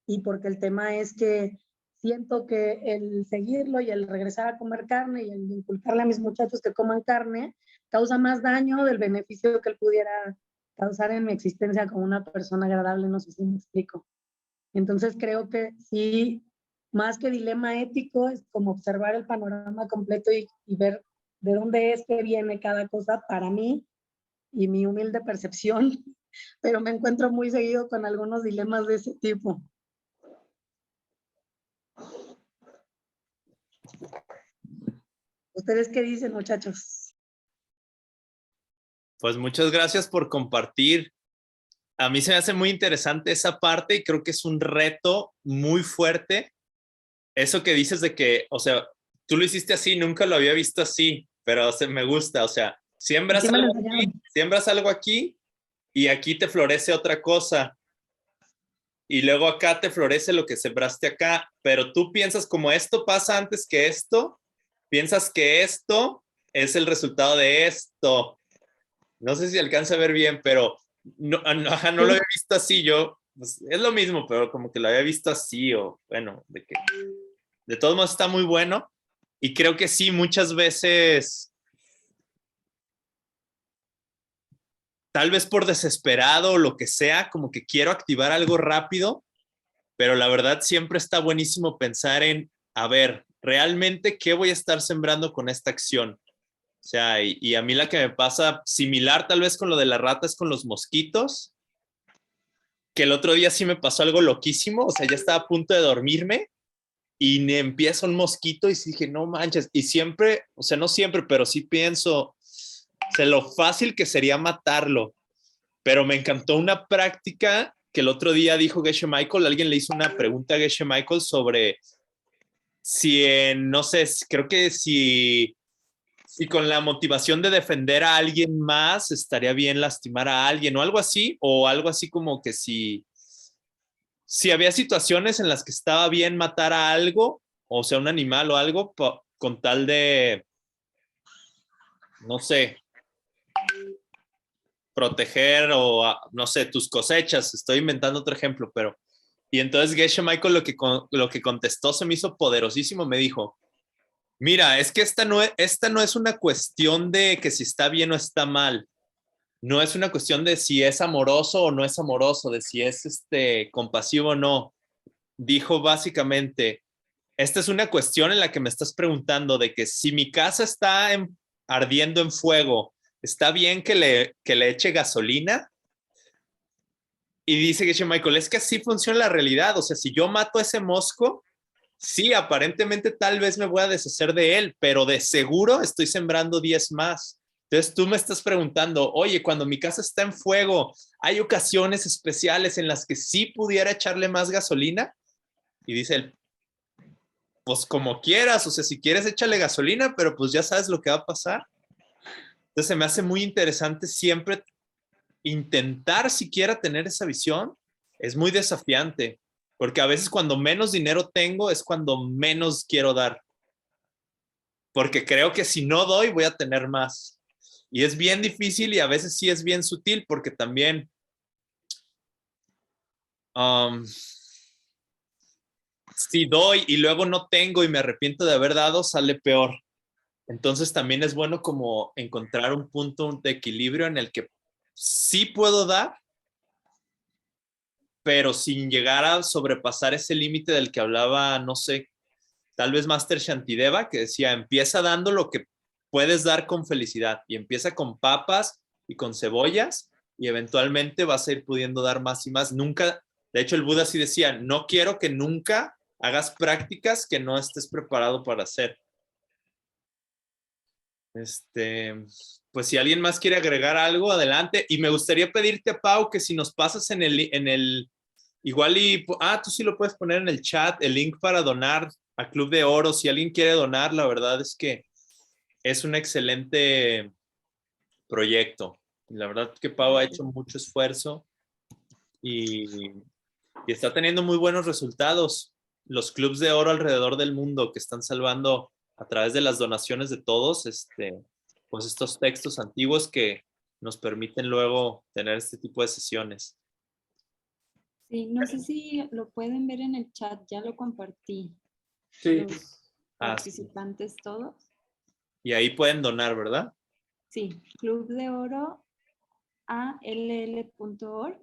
y porque el tema es que siento que el seguirlo y el regresar a comer carne y el inculcarle a mis muchachos que coman carne causa más daño del beneficio que él pudiera causar en mi existencia como una persona agradable, no sé si me explico. Entonces creo que sí, más que dilema ético, es como observar el panorama completo y ver de dónde es que viene cada cosa para mí y mi humilde percepción, pero me encuentro muy seguido con algunos dilemas de ese tipo. ¿Ustedes qué dicen, muchachos? Pues muchas gracias por compartir. A mí se me hace muy interesante esa parte y creo que es un reto muy fuerte. Eso que dices de que, o sea, tú lo hiciste así, nunca lo había visto así, pero me gusta, o sea, siembras algo aquí y aquí te florece otra cosa. Y luego acá te florece lo que sembraste acá, pero tú piensas como esto pasa antes que esto, piensas que esto es el resultado de esto. No sé si alcanza a ver bien, pero no lo había visto así. Yo, pues, es lo mismo, pero como que lo había visto así, o bueno, de todos modos está muy bueno. Y creo que sí, muchas veces, tal vez por desesperado o lo que sea, como que quiero activar algo rápido, pero la verdad siempre está buenísimo pensar en, a ver, realmente, ¿qué voy a estar sembrando con esta acción? O sea, y a mí la que me pasa similar tal vez con lo de la rata es con los mosquitos, que el otro día sí me pasó algo loquísimo, o sea, ya estaba a punto de dormirme y me empieza un mosquito y sí dije, no manches, y siempre, o sea, no siempre, pero sí pienso, o sea, lo fácil que sería matarlo, pero me encantó una práctica que el otro día dijo Geshe Michael, alguien le hizo una pregunta a Geshe Michael sobre si no sé, creo que si con la motivación de defender a alguien más estaría bien lastimar a alguien o algo así como que si había situaciones en las que estaba bien matar a algo, o sea, un animal o algo, con tal de, no sé, proteger o, no sé, tus cosechas. Estoy inventando otro ejemplo, pero... Y entonces Geshe Michael lo que contestó se me hizo poderosísimo. Me dijo, mira, es que esta no es una cuestión de que si está bien o está mal. No es una cuestión de si es amoroso o no es amoroso, de si es compasivo o no. Dijo básicamente, esta es una cuestión en la que me estás preguntando de que si mi casa está ardiendo en fuego, ¿está bien que le eche gasolina? Y dice Geshe Michael, es que así funciona la realidad. O sea, si yo mato a ese mosco, sí, aparentemente tal vez me voy a deshacer de él, pero de seguro estoy sembrando 10 más. Entonces tú me estás preguntando, oye, cuando mi casa está en fuego, ¿hay ocasiones especiales en las que sí pudiera echarle más gasolina? Y dice él, pues como quieras, o sea, si quieres échale gasolina, pero pues ya sabes lo que va a pasar. Entonces se me hace muy interesante siempre intentar siquiera tener esa visión. Es muy desafiante, porque a veces cuando menos dinero tengo es cuando menos quiero dar, porque creo que si no doy voy a tener más. Y es bien difícil y a veces sí es bien sutil, porque también si doy y luego no tengo y me arrepiento de haber dado, sale peor. Entonces también es bueno como encontrar un punto de equilibrio en el que sí puedo dar, pero sin llegar a sobrepasar ese límite del que hablaba, no sé, tal vez Master Shantideva, que decía, empieza dando lo que puedes dar con felicidad y empieza con papas y con cebollas y eventualmente vas a ir pudiendo dar más y más. Nunca, de hecho el Buda sí decía, no quiero que nunca hagas prácticas que no estés preparado para hacer. Pues si alguien más quiere agregar algo, adelante. Y me gustaría pedirte, Pau, que si nos pasas en el igual tú sí lo puedes poner en el chat, el link para donar a Club de Oro. Si alguien quiere donar, la verdad es que es un excelente proyecto. La verdad que Pau ha hecho mucho esfuerzo y está teniendo muy buenos resultados. Los clubs de oro alrededor del mundo que están salvando a través de las donaciones de todos, pues estos textos antiguos que nos permiten luego tener este tipo de sesiones. Sí, no sé si lo pueden ver en el chat, ya lo compartí. Sí. Los participantes todos. Y ahí pueden donar, ¿verdad? Sí, Club de Oro all.org.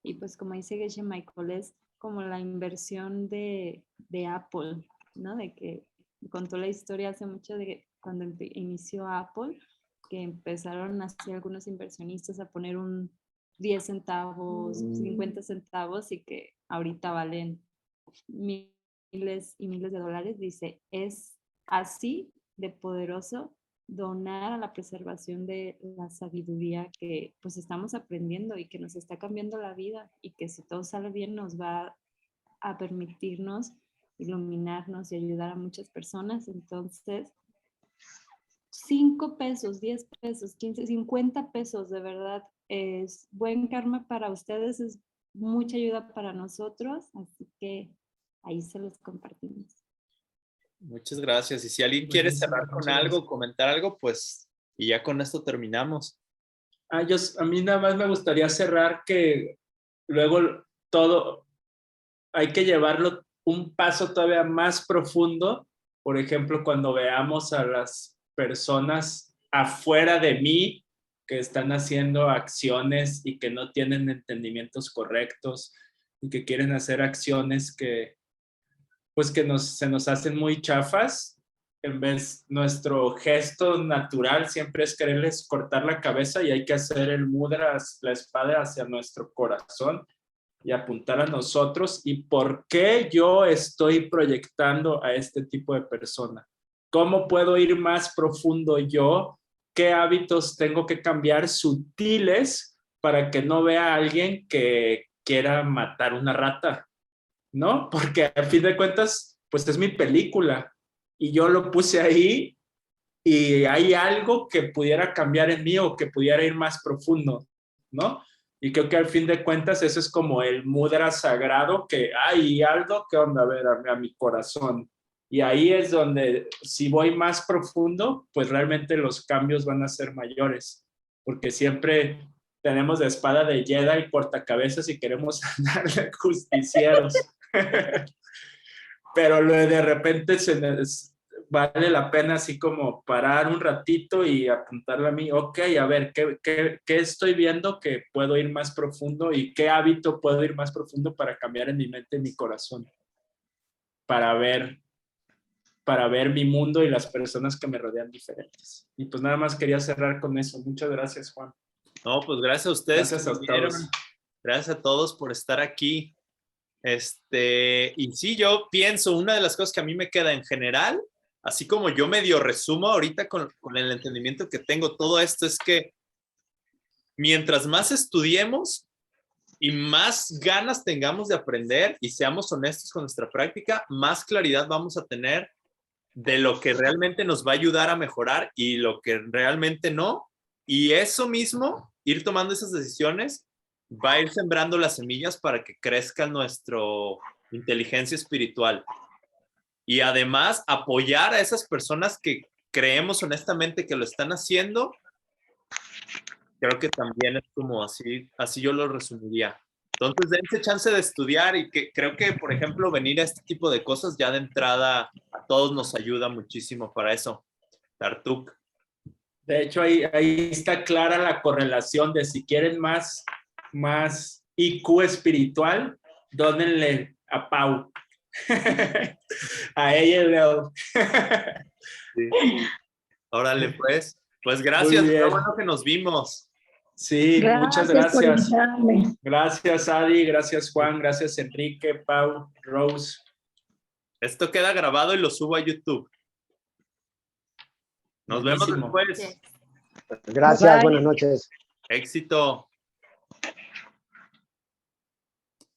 Y pues como dice Geshe Michael, es como la inversión de Apple, ¿no? De que contó la historia hace mucho de cuando inició Apple, que empezaron así algunos inversionistas a poner 10 centavos, 50 centavos y que ahorita valen miles y miles de dólares. Dice, es así de poderoso donar a la preservación de la sabiduría que pues estamos aprendiendo y que nos está cambiando la vida y que si todo sale bien nos va a permitirnos iluminarnos y ayudar a muchas personas. Entonces, 5 pesos, 10 pesos, 15, 50 pesos, de verdad, es buen karma para ustedes, es mucha ayuda para nosotros, así que ahí se los compartimos. Muchas gracias. Y si alguien quiere cerrar con algo, comentar algo, pues, y ya con esto terminamos. A mí nada más me gustaría cerrar que luego todo hay que llevarlo un paso todavía más profundo. Por ejemplo, cuando veamos a las personas afuera de mí que están haciendo acciones y que no tienen entendimientos correctos y que quieren hacer acciones que pues que se nos hacen muy chafas, en vez nuestro gesto natural siempre es quererles cortar la cabeza y hay que hacer el mudra, la espada hacia nuestro corazón y apuntar a nosotros y por qué yo estoy proyectando a este tipo de persona. ¿Cómo puedo ir más profundo yo? ¿Qué hábitos tengo que cambiar sutiles para que no vea a alguien que quiera matar una rata? ¿No? Porque a fin de cuentas, pues es mi película y yo lo puse ahí y hay algo que pudiera cambiar en mí o que pudiera ir más profundo, ¿no? Y creo que al fin de cuentas eso es como el mudra sagrado que hay algo que onda a ver a mi corazón. Y ahí es donde si voy más profundo, pues realmente los cambios van a ser mayores, porque siempre tenemos de espada de Jedi y cortacabezas y queremos andar de justicieros. Pero de repente vale la pena así como parar un ratito y apuntarle a mí, ok, a ver, ¿qué estoy viendo que puedo ir más profundo y qué hábito puedo ir más profundo para cambiar en mi mente y mi corazón? Para ver mi mundo y las personas que me rodean diferentes. Y pues nada más quería cerrar con eso. Muchas gracias, Juan. No, pues gracias a ustedes. Gracias a todos. Gracias a todos por estar aquí. Y sí, yo pienso, una de las cosas que a mí me queda en general, así como yo medio resumo ahorita con el entendimiento que tengo todo esto, es que mientras más estudiemos y más ganas tengamos de aprender y seamos honestos con nuestra práctica, más claridad vamos a tener de lo que realmente nos va a ayudar a mejorar y lo que realmente no. Y eso mismo, ir tomando esas decisiones, va a ir sembrando las semillas para que crezca nuestra inteligencia espiritual. Y además, apoyar a esas personas que creemos honestamente que lo están haciendo, creo que también es como así yo lo resumiría. Entonces, dense chance de estudiar y que creo que, por ejemplo, venir a este tipo de cosas ya de entrada a todos nos ayuda muchísimo para eso. Tartuk. De hecho, ahí está clara la correlación de si quieren más IQ espiritual, dónenle a Pau. A ella Leo. Sí. Órale, pues. Pues gracias, qué bueno que nos vimos. Sí, muchas gracias. Por gracias, Adi, gracias, Juan, gracias, Enrique, Pau, Rose. Esto queda grabado y lo subo a YouTube. Nos vemos Buenísimo. después. Gracias, Bye. buenas noches. Éxito.